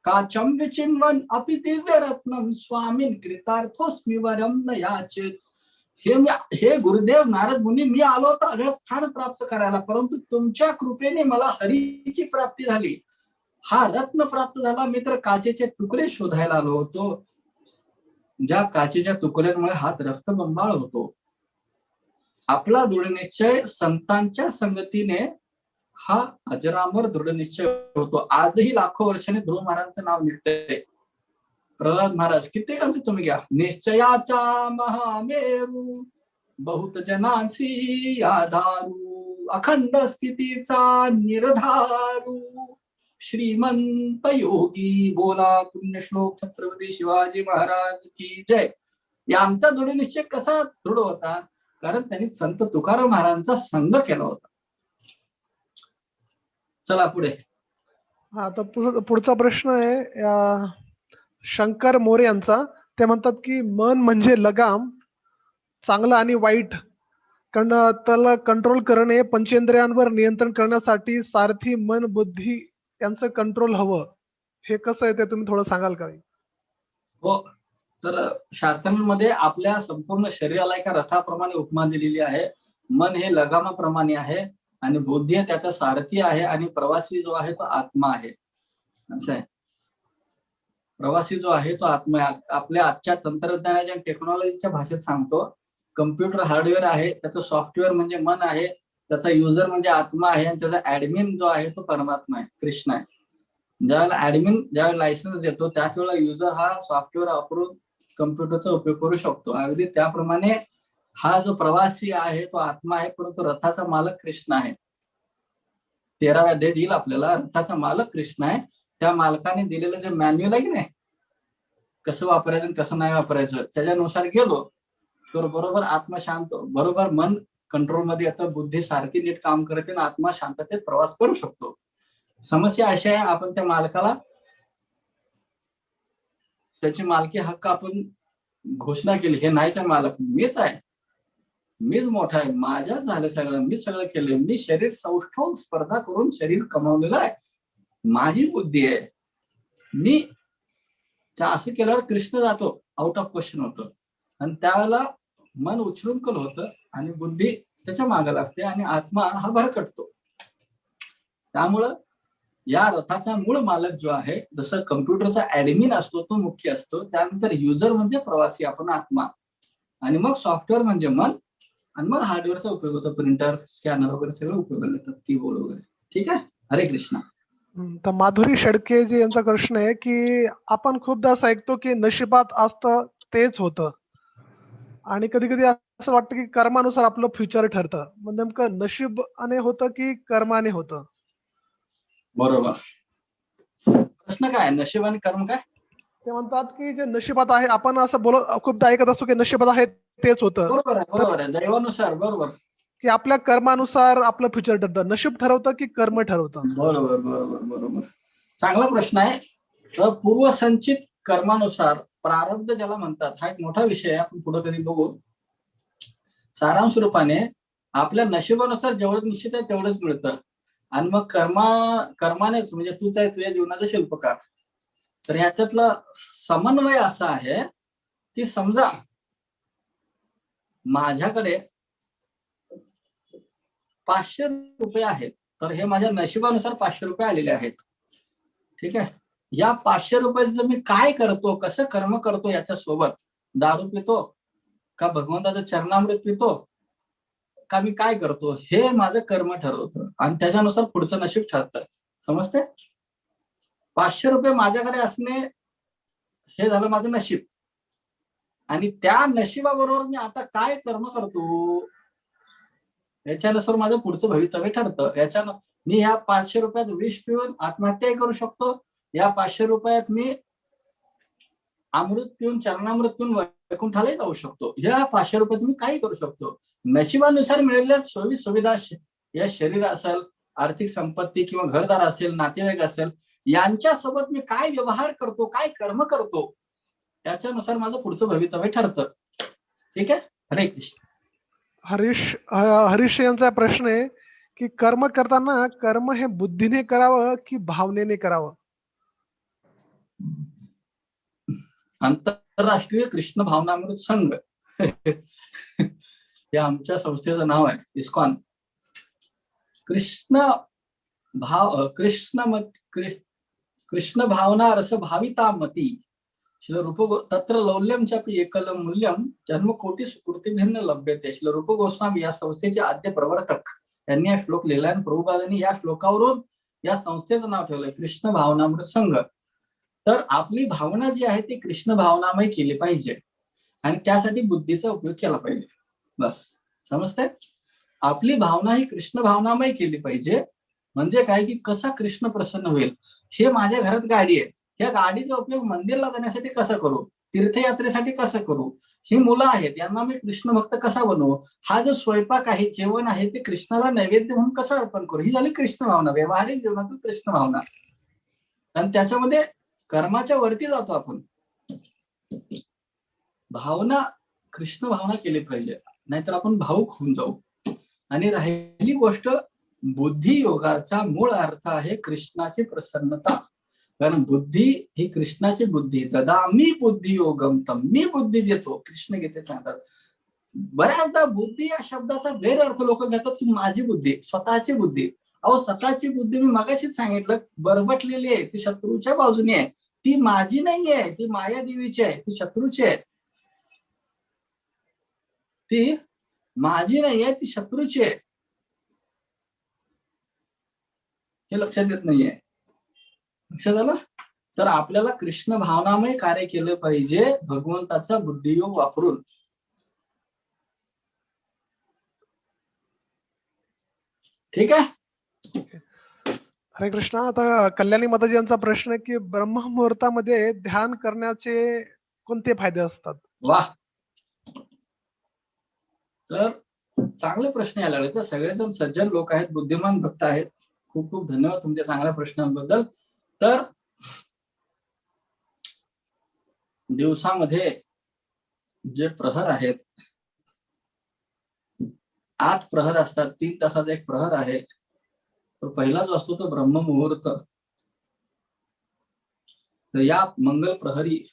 काचम विचिन्वन् अपि दिव्यरत्नं स्वामिन् कृतार्थोऽस्मि वरं न याचेत. हे गुरुदेव नारद मुनी, मी आलो होतो अगळ स्थान प्राप्त करायला, परंतु तुमच्या कृपेने मला हरीची प्राप्ती झाली. हा रत्न प्राप्त झाला. मी तर काचेचे तुकडे शोधायला आलो होतो, ज्या काचेच्या तुकड्यांमुळे हात रक्तबंबाळ होतो. आपला दृढनिश्चय संतांच्या संगतीने हा अजरामर दृढनिश्चय होतो. आजही लाखो वर्षांनी ध्रुव महाराजांचं नाव निघतंय. प्रल्हाद महाराज कित्येकांचे तुम्ही घ्या. निश्चयाचा महामेरू बहुत जनांसी आधारू अखंड स्थितीचा निर्धारू श्रीमंत योगी बोला पुण्यश्लोक छत्रपती शिवाजी महाराज की जय. या आमचा दृढनिश्चय कसा दृढ होता? कारण त्यांनी संत तुकाराम महाराजांचा संग केला होता. चला पुढे. हा, तर पुढचा प्रश्न आहे शंकर मोरे यांचा. ते म्हणतात की मन म्हणजे लगाम, चांगलं आणि वाईट त्याला कंट्रोल करणे, पंचेंद्रियांवर नियंत्रण करण्यासाठी सारथी मन बुद्धी यांचं कंट्रोल हवं. हे कसं आहे ते तुम्ही थोडं सांगाल का? हो, तर शास्त्रांमध्ये आपल्या संपूर्ण शरीराला एका रथाप्रमाणे उपमा दिलेली आहे. मन हे लगामाप्रमाणे आहे आणि बुद्धी हे त्याचा सारथी आहे आणि प्रवासी जो आहे तो आत्मा आहे. असं आहे. प्रवासी जो आहे तो आत्मा आहे. आपल्या आजच्या तंत्रज्ञानाच्या टेक्नॉलॉजीच्या भाषेत सांगतो, कम्प्युटर हार्डवेअर आहे, त्याचं सॉफ्टवेअर म्हणजे मन आहे, त्याचा युजर म्हणजे आत्मा आहे आणि त्याचा ऍडमिन जो आहे तो परमात्मा आहे, कृष्ण आहे. ज्यावेळेला ऍडमिन ज्यावेळेला लायसन्स देतो त्याच वेळेला युजर हा सॉफ्टवेअर वापरून कम्प्युटरचा उपयोग करू शकतो. अगदी त्याप्रमाणे हा जो प्रवासी आहे तो आत्मा आहे, परंतु रथाचा मालक कृष्ण आहे. 13व्या अध्यायात येईल आपल्याला, रथाचा मालक कृष्ण आहे. त्या मालकाने दिलेलं जे मॅन्युअल आहे की नाही, कसं वापरायचं आणि कसं नाही वापरायचं, त्याच्यानुसार गेलो तर बरोबर आत्मा शांत, बरोबर मन कंट्रोलमध्ये येतं, बुद्धी सारखी नीट काम करते आणि आत्मा शांततेत प्रवास करू शकतो. समस्या अशी आहे, आपण त्या मालकाला त्याची मालकी हक्क आपण घोषणा केली, हे नाहीच आहे मालक, मीच आहे, मीच मोठा आहे, माझ्याच झालं सगळं, मीच सगळं केलंय, मी शरीर सौष्ठव स्पर्धा करून शरीर कमावलेलं आहे, माझी बुद्धी आहे, मी असं केल्यावर कृष्ण जातो, आउट ऑफ क्वेश्चन होतं. आणि त्यावेळेला मन उच्छृंखल होतं आणि बुद्धी त्याच्या मागे लागते आणि आत्मा हा भरकटतो. त्यामुळं या रथाचा मूळ मालक जो आहे, जसं कम्प्युटरचा ऍडमिन असतो तो मुख्य असतो, त्यानंतर युजर म्हणजे प्रवासी आपण आत्मा, आणि मग सॉफ्टवेअर म्हणजे मन, आणि मग हार्डवेअरचा उपयोग होतो, प्रिंटर स्कॅनर वगैरे सगळं उपयोगाला येतात, कीबोर्ड वगैरे. ठीक आहे. हरे कृष्ण. तर माधुरी शेडके जी यांचा प्रश्न आहे की आपण खूपदा असं ऐकतो की नशिबात असतं तेच होतं, आणि कधी कधी असं वाटतं की कर्मानुसार आपलं फ्युचर ठरतं. मग नेमकं नशिबाने होतं की कर्माने होतं? बरोबर. प्रश्न काय? नशीब आणि कर्म काय? ते म्हणतात की जे नशिबात आहे, आपण असं खूपदा ऐकत असतो की नशिबात आहे तेच होतं. बरोबर आहे, बरोबर आहे, दैवानुसार. बरोबर. की आपल्या कर्मानुसार आपलं फ्युचर ठरतं, नशीब ठरवतं की कर्म ठरवतं? बरोबर बरोबर बरोबर. चांगला प्रश्न आहे. पूर्वसंचित कर्मानुसार प्रारब्ध ज्याला म्हणतात, हा एक मोठा विषय आहे, आपण पुढे कधी बघू. सारांश रूपाने आपल्या नशिबानुसार जेवढं निश्चित आहे तेवढंच मिळतं, आणि मग कर्मानेच, म्हणजे तूच आहे तुझ्या जीवनाचा शिल्पकार. तर ह्याच्यातला समन्वय असा आहे की समजा माझ्याकडे 500 रुपये आहेत, तर हे माझ्या नशिबानुसार 500 रुपये आलेले आहेत. ठीक आहे. या 500 रुपयाचं मी काय करतो, कसं कर्म करतो, याच्या सोबत दारू पितो का भगवंताचं चरणामृत पितो का मी काय करतो, हे माझं कर्म ठरवतं, आणि त्याच्यानुसार पुढचं नशीब ठरतं. समजते? 500 रुपये माझ्याकडे असणे हे झालं माझं नशीब, आणि त्या नशिबाबरोबर मी आता काय कर्म करतो याच्यानुसार माझं पुढचं भवितव्य ठरतं. याच्यानं मी ह्या 500 रुपयात विष पिऊन आत्महत्याही करू शकतो, या 500 रुपयात मी अमृत पिऊन चरणामृत पिऊन वैकुंठालाही जाऊ शकतो, या 500 रुपयाचं मी काही करू शकतो. नशिबानुसार मिळालेल्या सोयी सुविधा, या शरीर असेल, आर्थिक संपत्ती किंवा घरदार असेल, नातेवाईक असेल, यांच्यासोबत मी काय व्यवहार करतो, काय कर्म करतो, याच्यानुसार माझं पुढचं भवितव्य ठरतं. ठीक आहे. हरे कृष्ण. हरीश यांचा प्रश्न आहे की कर्म करताना कर्म हे बुद्धीने करावं की भावनेने करावं. आंतरराष्ट्रीय कृष्ण भावनामृत संघ हे आमच्या संस्थेचं नाव आहे, इस्कॉन. कृष्ण भाव कृष्ण भावना रस भाविता मती श्री रूप तत्र लौल्यम चापी एकलम मूल्यम जन्मकोटी सुकृती भिन्न लभ्यते. श्री रूप गोस्वामी या संस्थेचे आद्य प्रवर्तक यांनी हा श्लोक लिहिला आणि प्रभुपादांनी या श्लोकावरून या संस्थेचं नाव ठेवलंय कृष्ण भावनामृत संघ. तर आपली भावना जी आहे ती कृष्ण भावनामय केली पाहिजे आणि त्यासाठी बुद्धीचा उपयोग केला पाहिजे. बस समजते. आपली भावना ही कृष्ण भावनामय केली पाहिजे. म्हणजे काय की कसा कृष्ण प्रसन्न होईल. हे माझ्या घरात गाडी आहे, या गाडीचा उपयोग मंदिरला जाण्यासाठी कसा करू, तीर्थयात्रेसाठी कसं करू, ही मुलं आहेत यांना मी कृष्ण भक्त कसा बनवू, हा जो स्वयंपाक आहे जेवण आहे ते कृष्णाला नैवेद्य म्हणून कसं अर्पण करू, ही झाली कृष्ण भावना, व्यवहारिक जीवनातील कृष्ण भावना. आणि त्याच्यामध्ये कर्माच्या वरती जातो आपण. भावना कृष्ण भावना केली पाहिजे, नाहीतर आपण भावुक होऊन जाऊ. आणि राहिली गोष्ट बुद्धी योगाचा मूळ अर्थ आहे कृष्णाची प्रसन्नता. कारण बुद्धी ही कृष्णाची बुद्धी. ददामी बुद्धी योगम तम, मी बुद्धी देतो, कृष्ण गीतेत सांगतात. बऱ्याचदा बुद्धी या शब्दाचा गैरअर्थ लोक घेतात की माझी बुद्धी, स्वतःची बुद्धी. अहो स्वतःची बुद्धी मी मगाशीच सांगितलं बरबटलेली आहे, ती शत्रूच्या बाजूने आहे, ती माझी नाही आहे, ती माया देवीची आहे, ती शत्रूची आहे. ती माझी नाही आहे, ती शत्रूची आहे. हे लक्षात येत नाहीये. लक्षात आलं. तर आपल्याला कृष्ण भावनामय कार्य केलं पाहिजे भगवंताचा बुद्धियोग वापरून. ठीक आहे. हरे कृष्ण. आता कल्याणी माताजी यांचा प्रश्न आहे की ब्रह्ममुहूर्तामध्ये ध्यान करण्याचे कोणते फायदे असतात. वा, तर चांगले प्रश्न यायला लागले. तर सगळेजण सज्जन लोक आहेत, बुद्धिमान भक्त आहेत. खूप खूप धन्यवाद तुमच्या चांगल्या प्रश्नांबद्दल. तर दिवसामध्ये जे प्रहर आहेत 8 प्रहर असतात, 3 तासाचा एक प्रहर आहे. तर पहिला जो असतो तो ब्रह्ममुहूर्त. तर या मंगल प्रहरी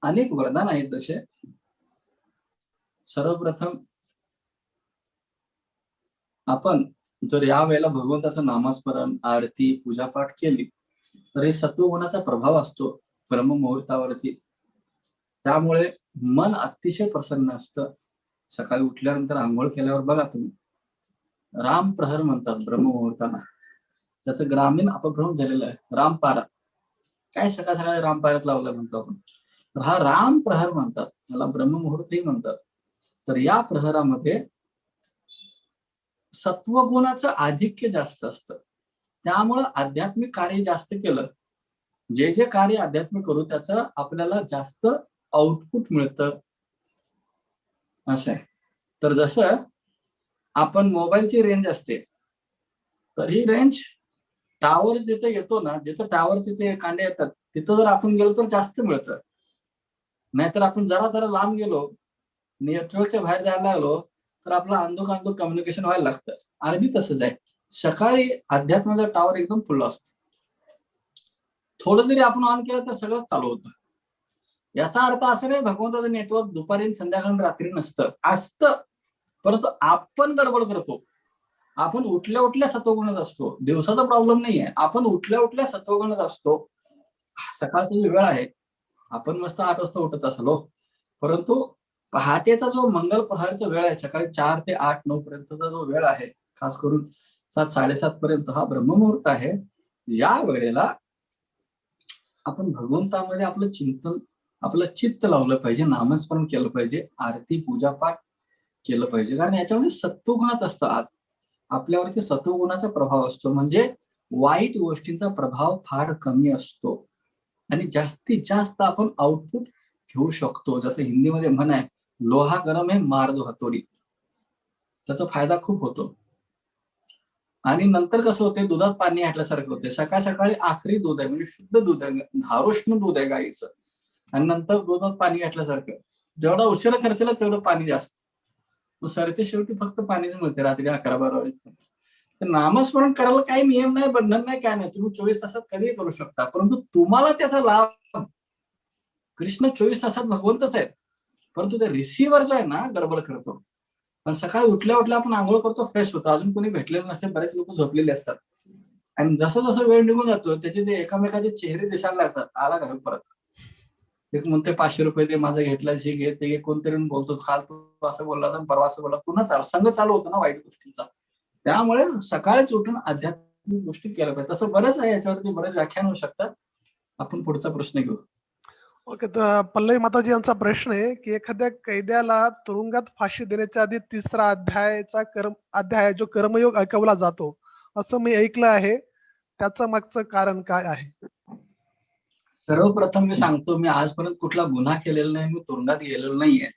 अनेक वरदान आहेत. तसे सर्वप्रथम आपण जर या वेळेला भगवंताचं नामस्मरण, आरती, पूजापाठ केली तर हे सत्वगुणाचा प्रभाव असतो ब्रह्ममुहूर्तावरती. त्यामुळे मन अतिशय प्रसन्न असतं. सकाळी उठल्यानंतर आंघोळ केल्यावर बघा तुम्ही राम प्रहर म्हणतात ब्रह्ममुहूर्ताला. त्याचं ग्रामीण अपभ्रंश झालेलं आहे. रामपारा काय सकाळ सकाळी रामपारात लावलं म्हणतो आपण. तर हा राम प्रहर म्हणतात, याला ब्रह्ममुहूर्तही म्हणतात. तर या प्रहरामध्ये सत्वगुणाचं आधिक्य जास्त असतं. त्यामुळं आध्यात्मिक कार्य जास्त केलं, जे जे कार्य आध्यात्मिक करू त्याचं आपल्याला जास्त आउटपुट मिळतं असं आहे. तर जसं आपण मोबाईलची रेंज असते, तर ही रेंज टावर जिथे येतो ना, जिथं टावरचे ते कांडे येतात तिथं जर आपण गेलो तर जास्त मिळतं. नाहीतर आपण जरा लांब गेलो, नेटवर्कच्या बाहेर जायला लागलो तर आपलं अंधोक कम्युनिकेशन व्हायला लागतं. अगदी तसंच आहे. सकाळी अध्यात्माचा टावर एकदम फुल असतो. थोडं जरी आपण ऑन केलं तर सगळं चालू होतं. याचा अर्थ असं नाही भगवंताचं नेटवर्क दुपारी संध्याकाळी रात्री नसतं, असतं. परंतु आपण गडबड करतो. आपण उठल्या उठल्या सत्वगुणात असतो. दिवसाचा प्रॉब्लेम नाहीये, आपण उठल्या उठल्या सत्वगुणात असतो. सकाळचा जो वेळ आहे, आपण मस्त 8 वाजता उठत असलो, परंतु पहाटेचा जो मंगल प्रहरचा वेळ आहे, सकाळी 4 ते 8, 9 पर्यंतचा जो वेळ आहे, खास करून 7, 7:30 पर्यंत हा ब्रह्ममुहूर्त आहे. या वेळेला आपण भगवंतामध्ये आपलं चिंतन, आपलं चित्त लावलं पाहिजे, नामस्मरण केलं पाहिजे, आरती पूजापाठ केलं पाहिजे. कारण याच्यामध्ये सत्वगुणात असतात. आपल्यावरती सत्वगुणाचा प्रभाव असतो. म्हणजे वाईट गोष्टींचा प्रभाव फार कमी असतो आणि जास्तीत जास्त आपण आउटपुट घेऊ शकतो. जसं हिंदीमध्ये म्हण आहे, लोहा गरम है मार दो हथोडी. त्याचा फायदा खूप होतो. आणि नंतर कसं होते, दुधात पाणी घातल्यासारखं होते. सकाळ सकाळी आखरी दूध आहे, म्हणजे शुद्ध दूध आहे, धारोष्ण दूध आहे गाईचं, आणि नंतर दुधात पाणी घातल्यासारखं. जेवढा उशिरा खर्चला तेवढं पाणी जास्त. मग सरते शेवटी फक्त पाणीच मिळते रात्री 11-12 वाजेपर्यंत. तर नामस्मरण करायला काही नियम नाही, बंधन नाही, काय नाही. तुम्ही 24 तासात कधीही करू शकता, परंतु तुम्हाला त्याचा लाभ, कृष्ण 24 तासात भगवंतच आहेत, परंतु ते रिसिव्हर जो आहे ना गडबड करतो. पण सकाळी उठल्या उठल्या आपण आंघोळ करतो, फ्रेश होतो, अजून कोणी भेटलेलं नसते, बरेच लोक झोपलेले असतात. आणि जसं जसं वेळ निघून जातो त्याचे ते एकमेकाचे चेहरे दिसायला लागतात. आला का परत, एक म्हणते 500 रुपये दे, माझं घेतलं, हे घे ते घे, कोणतरी बोलतो, काल तू असं बोलला, परवा असं बोलला, पुन्हा संघ चालू होतो ना वाईट गोष्टींचा. त्यामुळे सकाळीच उठून आध्यात्मिक गोष्टी केल्या पाहिजे. तसं बरंच आहे, याच्यावरती बरेच व्याख्यान होऊ शकतात. आपण पुढचा प्रश्न घेऊ. ओके, तर पल्लवी माताजी यांचा प्रश्न आहे की एखाद्या कैद्याला तुरुंगात फाशी देण्याच्या आधी 3रा अध्याय जो कर्मयोग ऐकवला जातो असं मी ऐकलं आहे, त्याचं मागचं कारण काय आहे? सर्वप्रथम मी सांगतो, मी आजपर्यंत कुठला गुन्हा केलेला नाही, मी तुरुंगात गेलेलो नाहीये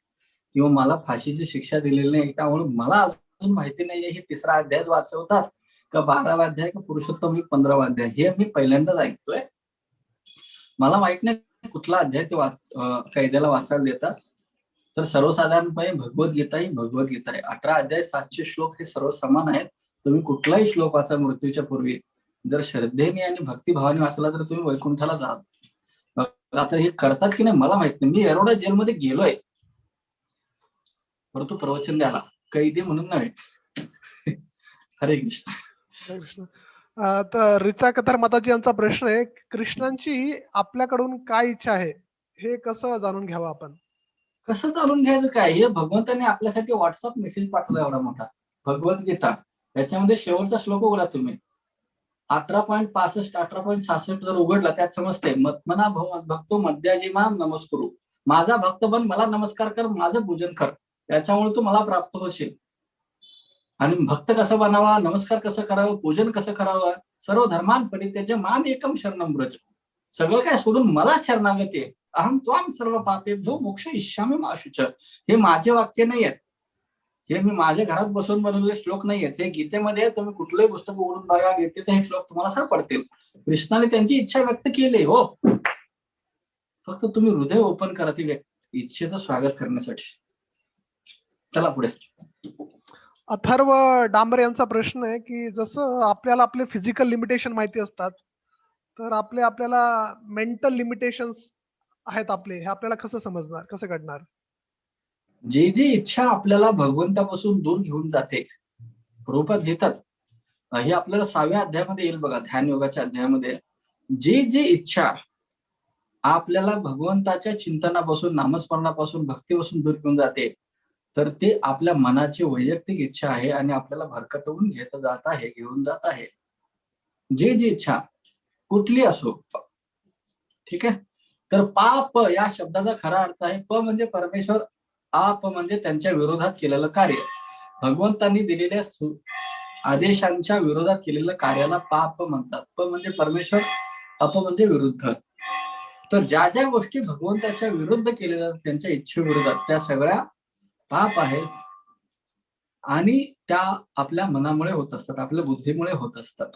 किंवा मला फाशीची शिक्षा दिलेली नाही. त्यामुळे मला अजून माहिती नाहीये हे 3रा अध्याय वाचवतात का 12वा अध्याय का पुरुषोत्तम 15वा अध्याय, हे मी पहिल्यांदाच ऐकतोय. मला माहित नाही कुठला अध्याय ते कैद्याला वाचायला देतात. तर सर्वसाधारणपणे भगवद्गीता ही भगवद्गीता आहे. 18 अध्याय 700 श्लोक हे सर्व समान आहेत. तुम्ही कुठलाही श्लोक वाचा मृत्यूच्या पूर्वी, जर श्रद्धेने आणि भक्तिभावाने वाचला तर तुम्ही वैकुंठाला जाल. आता हे करतात की नाही मला माहित नाही. मी एरोडा जेलमध्ये गेलोय, परंतु प्रवचन द्याला, कैदी म्हणून नव्हे. हरे कृष्ण. हरे कृष्ण. तर रिचा कथार माताजी यांचा प्रश्न आहे, कृष्णांची आपल्याकडून काय इच्छा आहे हे कसं जाणून घ्यावं आपण? कसं जाणून घ्यायचं काय, हे भगवंताने आपल्यासाठी व्हॉट्सअप मेसेज पाठवला एवढा मोठा, भगवद्गीता. याच्यामध्ये शेवटचा श्लोक उघडा तुम्ही, 18.65 18.66 जर उघडला त्यात समजते, मत्मना भक्तो मध्याजी माम नमस्कुरु, माझा भक्त बन, मला नमस्कार कर, माझं पूजन कर, त्याच्यामुळे तू मला प्राप्त होशील. आणि भक्त कसं बनावा, नमस्कार कसं करावं, पूजन कसं करावं, सर्व धर्मान परित्यज्य माम एकम शरणम व्रज, सगळं काय सोडून मला शरणागती आहे. अहम त्वाम सर्व पापेभ्यो मोक्ष इष्यामि मा शुच. हे माझे वाक्य नाही आहेत, हे मी माझ्या घरात बसून बनवलेले श्लोक नाही आहेत, हे गीतेमध्ये तुम्ही कुठलंही पुस्तक उघडून बघा, गीतेचे हे श्लोक तुम्हाला सर पडतील. कृष्णाने त्यांची इच्छा व्यक्त केली हो, फक्त तुम्ही हृदय ओपन करा ती इच्छेचं स्वागत करण्यासाठी. चला पुढे. अथर्व डांबर यांचा प्रश्न आहे की जसं आपल्याला आपले फिजिकल लिमिटेशन माहिती असतात, तर आपल्याला मेंटल लिमिटेशन्स आहेत आपले, हे आपल्याला कसं समजणार, कसं घडणार? जी जी इच्छा आपल्याला भगवंतापासून दूर घेऊन जाते, प्रभुपाद लिहितात, हे आपल्याला 6व्या अध्यायामध्ये येईल बघा, ध्यान योगाच्या अध्यायामध्ये. जी जी इच्छा आपल्याला भगवंताच्या चिंतनापासून, नामस्मरणापासून, भक्तीपासून दूर घेऊन जाते, तर ते आपल्या मनाची वैयक्तिक इच्छा आहे आणि आपल्याला भरकटवून घेऊन जात आहे. जी जी इच्छा कुठली असो, ठीक आहे. तर पाप या शब्दाचा खरा अर्थ आहे, प म्हणजे परमेश्वर, आप म्हणजे त्यांच्या विरोधात केलेलं कार्य. भगवंतांनी दिलेल्या आदेशांच्या विरोधात केलेल्या कार्याला पाप म्हणतात. प म्हणजे परमेश्वर, अप म्हणजे विरुद्ध. तर ज्या ज्या गोष्टी भगवंताच्या विरुद्ध केल्या जातात, त्यांच्या इच्छेविरोधात, त्या सगळ्या पाप आहेत आणि त्या आपल्या मनामुळे होत असतात, आपल्या बुद्धीमुळे होत असतात.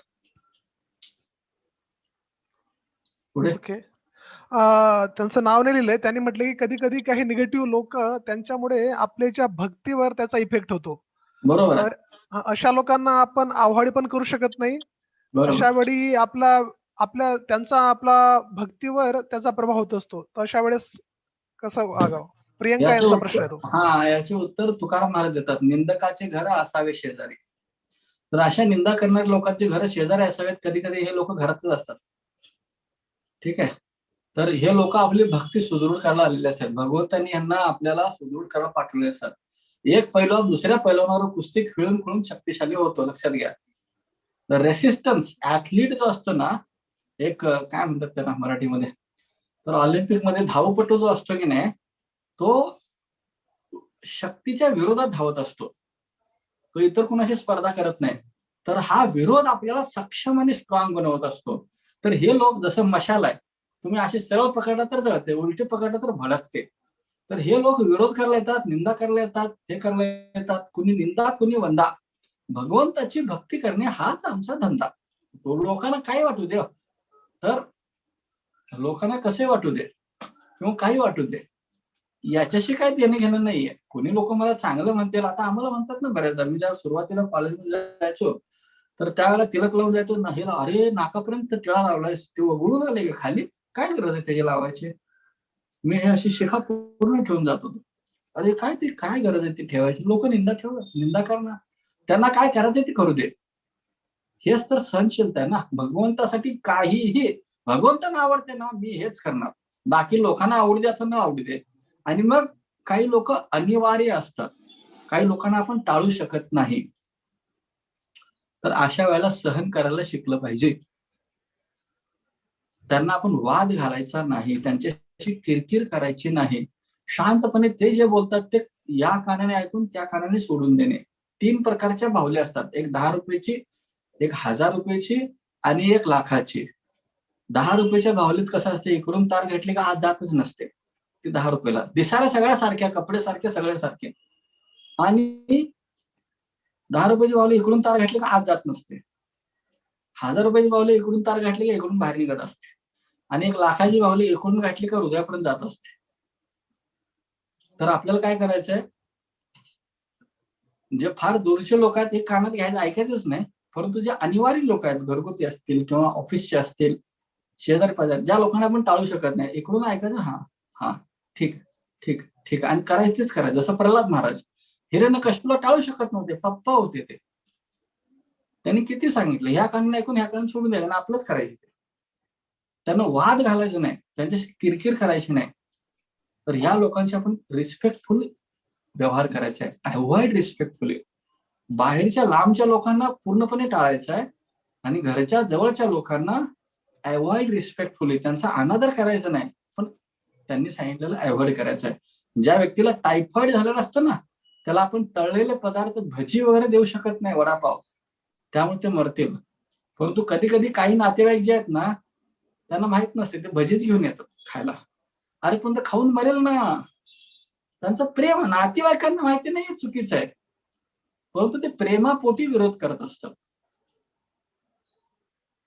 पुढे. ओके. त्यांचं नाव नाही लिहिलंय, त्यांनी म्हटलं की कधी कधी काही निगेटिव्ह लोक, त्यांच्यामुळे आपल्या भक्तीवर त्याचा इफेक्ट होतो. बरोबर आहे. तर अशा लोकांना आपण आव्हाडी पण करू शकत नाही. अशा वेळी आपला भक्तीवर त्याचा प्रभाव होत असतो, तर अशा वेळेस कसं वागावं? प्रियंका यांचा प्रश्न आहे तो. याचे उत्तर तुकाराम महाराज देतात, निंदकाचे घर असावे शेजारी. तर अशा निंदा करणाऱ्या लोकांचे घर शेजारी असावेत. कधी कधी हे लोक घरातच असतात, ठीक आहे. तर हे लोक आपली भक्ती सुदृढ करायला आलेले असतात. भगवंतांनी यांना आपल्याला सुदृढ करायला पाठवले असतात. एक पैलवान दुसऱ्या पैलवानावर कुस्ती खेळून खेळून शक्तिशाली होतो, लक्षात घ्या. तर रेसिस्टन्स ऍथलीट जो असतो ना, एक काय म्हणतात त्याला मराठीमध्ये, तर ऑलिम्पिक मध्ये धावपटू जो असतो की नाही, तो शक्तीच्या विरोधात धावत असतो, तो इतर कुणाशी स्पर्धा करत नाही. तर हा विरोध आपल्याला सक्षम आणि स्ट्रॉंग बनवत असतो. तर हे लोक जसं मशाल आहे, तुम्ही असे सरळ पकडला तर जळते, उलटे पकडला तर भडकते. तर हे लोक विरोध करायला येतात, निंदा करायला येतात, हे करायला येतात, कुणी निंदा कुणी वंदा. भगवंताची भक्ती करणे हाच आमचा धंदा. लोकांना काय वाटू दे, तर लोकांना कसे वाटू दे किंवा काही वाटू दे, याच्याशी काही देणं घेणं नाहीये. कोणी लोक मला चांगलं म्हणतील, आता आम्हाला म्हणतात ना बऱ्याचदा, मी जेव्हा सुरुवातीला कॉलेजमध्ये जायचो तर त्यावेळेला तिलक लावून जायचो ना, हे अरे नाकापर्यंत टिळा लावलाय, ते वगळून आले का खाली, काय गरज आहे त्याची लावायची. मी हे अशी शिखा पूर्ण ठेवून जात होतो. अरे काय ते, काय गरज आहे ती ठेवायची, लोक निंदा करणार, त्यांना काय करायचं ते करू दे. हेच तर सहनशीलता आहे ना. भगवंतासाठी काहीही, भगवंतांना आवडते ना, मी हेच करणार, बाकी लोकांना आवडू दे असं न आवडू दे. आणि मग काही लोक अनिवार्य असतात, काही लोकांना आपण टाळू शकत नाही, तर अशा वेळेला सहन करायला शिकलं पाहिजे. त्यांना आपण वाद घालायचा नाही, त्यांच्याशी किरकिर करायची नाही. शांतपणे ते जे बोलतात ते या कानाने ऐकून त्या कानाने सोडून देणे. 3 प्रकारच्या बाहुल्या असतात, एक 10 रुपयाची, एक 1000 रुपयाची आणि एक लाखाची. 10 रुपयाच्या बाहुलीत कसं असते, इकडून तार घेतली का आत जातच नसते, ती 10 रुपयाला दिसायला सगळ्या सारख्या, कपडे सारखे, सगळे सारखे. आणि 10 रुपयाची बाहुली इकडून तार घातली का आत जात नसते. 1000 रुपयाची बाहुली इकडून तार घातली का इकडून बाहेर निघत असते. आणि एक लाखाची बाहुली इकडून घातली का हृदयापर्यंत जात असते. तर आपल्याला काय करायचंय, जे फार दूरचे लोक आहेत हे कानात घ्यायचं, ऐकायचंच नाही. परंतु जे अनिवार्य लोक आहेत, घरगुती असतील किंवा ऑफिसचे असतील, शेजारी पाजारी, ज्या लोकांना आपण टाळू शकत नाही, इकडून ऐकायचं, हा हा ठीक ठीक ठीक, आणि करायचं तेच करायचं. जसं प्रल्हाद महाराज हिरण्यकश्यपूला टाळू शकत नव्हते, पप्पा होते ते, त्यांनी किती सांगितलं, ह्या कानाने ऐकून ह्या कानाने सोडून द्यायचं आणि आपलंच करायचं ते. त्यांना वाद घालायचं नाही, त्यांच्याशी किरकिर करायची नाही. तर ह्या लोकांशी आपण रिस्पेक्टफुल व्यवहार करायचा आहे, अवॉइड रिस्पेक्टफुली. बाहेरच्या लांबच्या लोकांना पूर्णपणे टाळायचं आहे आणि घरच्या जवळच्या लोकांना अवॉइड रिस्पेक्टफुली, त्यांचा अनादर करायचा नाही, पण त्यांनी सांगितलेलं अवॉइड करायचं आहे. ज्या व्यक्तीला टायफॉइड झालेला असतो ना, त्याला आपण तळलेले पदार्थ, भजी वगैरे देऊ शकत नाही, वडापाव, त्यामुळे ते मरतील. परंतु कधी कधी काही नातेवाईक जे आहेत ना, त्यांना माहित नसते, ते भजीच घेऊन येतात खायला. अरे पण ते खाऊन मरेल ना, त्यांचं प्रेम नातेवाईकांना माहिती नाही हे चुकीचं आहे, परंतु ते प्रेमापोटी विरोध करत असतात.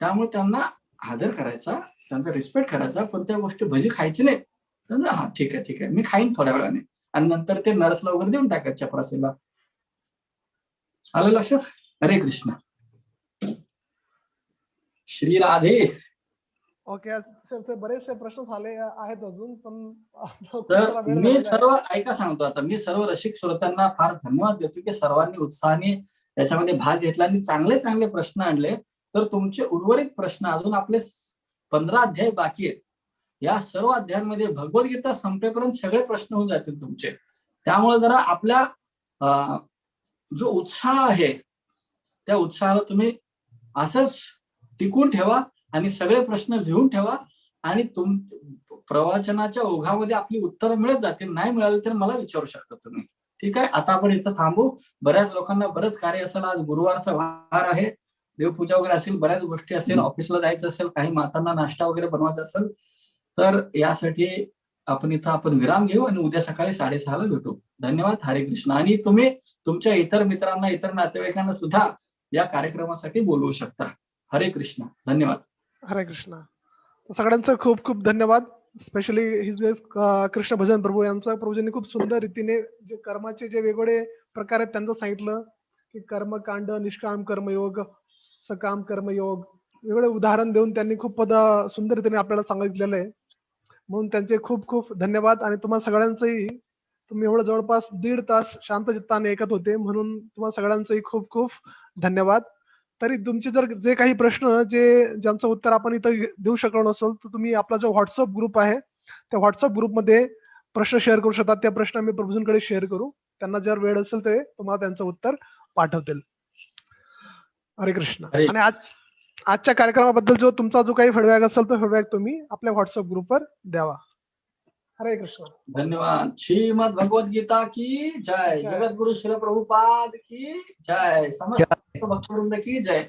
त्यामुळे त्यांना आदर करायचा, त्यांचा रिस्पेक्ट करायचा, पण त्या गोष्टी भजी खायची नाही. हा ठीक आहे ठीक आहे, मी खाईन थोड्या वेळाने, आणि नंतर ते नर्सला वगैरे देऊन टाकायचं चपरासीला. आलं लक्षात? हरे कृष्ण, श्री राधे. ओके सर, बरेचसे प्रश्न झाले आहेत अजून, पण खूप तर सारा वेळ मी झालेला आहे. सर्व ऐका सांगतो आता, मी सर्व रसिक श्रोत्यांना फार धन्यवाद देतो की सर्वांनी उत्साहाने याच्यामध्ये भाग घेतला आणि चांगले चांगले प्रश्न आणले. तर तुमचे उर्वरित प्रश्न, अजून आपले 15 अध्याय बाकी आहेत, या सर्व अध्यायांमध्ये भगवद्गीता संपेपर्यंत सगळे प्रश्न होऊन जातील तुमचे. त्यामुळे जरा आपल्या जो उत्साह आहे त्या उत्साहाला तुम्ही असंच टिकून ठेवा आणि सगळे प्रश्न लिहून ठेवा, आणि प्रवचनाच्या ओघामध्ये आपली उत्तरं मिळत जातील. नाही मिळाली तर मला विचारू शकता तुम्ही. ठीक आहे, आता आपण इथं थांबू. बऱ्याच लोकांना बरंच कार्य असेल, आज गुरुवारचा वार आहे, देवपूजा वगैरे असेल, बऱ्याच गोष्टी असेल, ऑफिसला जायचं असेल, काही मातांना नाश्ता वगैरे बनवायचा असेल, तर यासाठी आपण विराम घेऊ आणि उद्या सकाळी 6:30 ला भेटू. धन्यवाद. हरे कृष्ण. आणि तुम्ही तुमच्या इतर मित्रांना, इतर नातेवाईकांना सुद्धा या कार्यक्रमासाठी बोलवू शकता. हरे कृष्ण. धन्यवाद. हरे कृष्ण. सगळ्यांचं खूप खूप धन्यवाद. स्पेशली हिज कृष्ण भजन प्रभू यांचं, प्रभूजींनी खूप सुंदर रीतीने जे कर्माचे जे वेगवेगळे प्रकार आहेत त्यांचं सांगितलं, की कर्मकांड, निष्काम कर्मयोग, सकाम कर्मयोग, वेगवेगळे उदाहरण देऊन त्यांनी खूप सुंदर रीतीने आपल्याला सांगितलेलं आहे. म्हणून त्यांचे खूप खूप धन्यवाद. आणि तुम्हाला सगळ्यांचंही, तुम्ही एवढं जवळपास 1.5 तास शांत चित्ताने ऐकत होते, म्हणून तुम्हाला सगळ्यांचंही खूप खूप धन्यवाद. तरी तुमचे जर जे काही प्रश्न ज्यांचं उत्तर आपण इथं देऊ शकलो नसेल, तर तुम्ही आपला जो व्हॉट्सअप ग्रुप आहे, त्या व्हॉट्सअप ग्रुपमध्ये प्रश्न शेअर करू शकता. त्या प्रश्न आम्ही प्रभूजींकडे शेअर करू, त्यांना जर वेळ असेल ते तुम्हाला त्यांचं उत्तर पाठवतील. हरे कृष्ण. हरे. आणि आजच्या कार्यक्रमाबद्दल तुमचा जो काही फीडबॅक असेल तो फीडबॅक तुम्ही आपल्या व्हॉट्सअप ग्रुपवर द्यावा. हरे कृष्ण. धन्यवाद. श्रीमद भगवद गीता की जय. जय. जगत गुरु श्री प्रभुपाद की जय. समस्त भक्तवृंद की जय.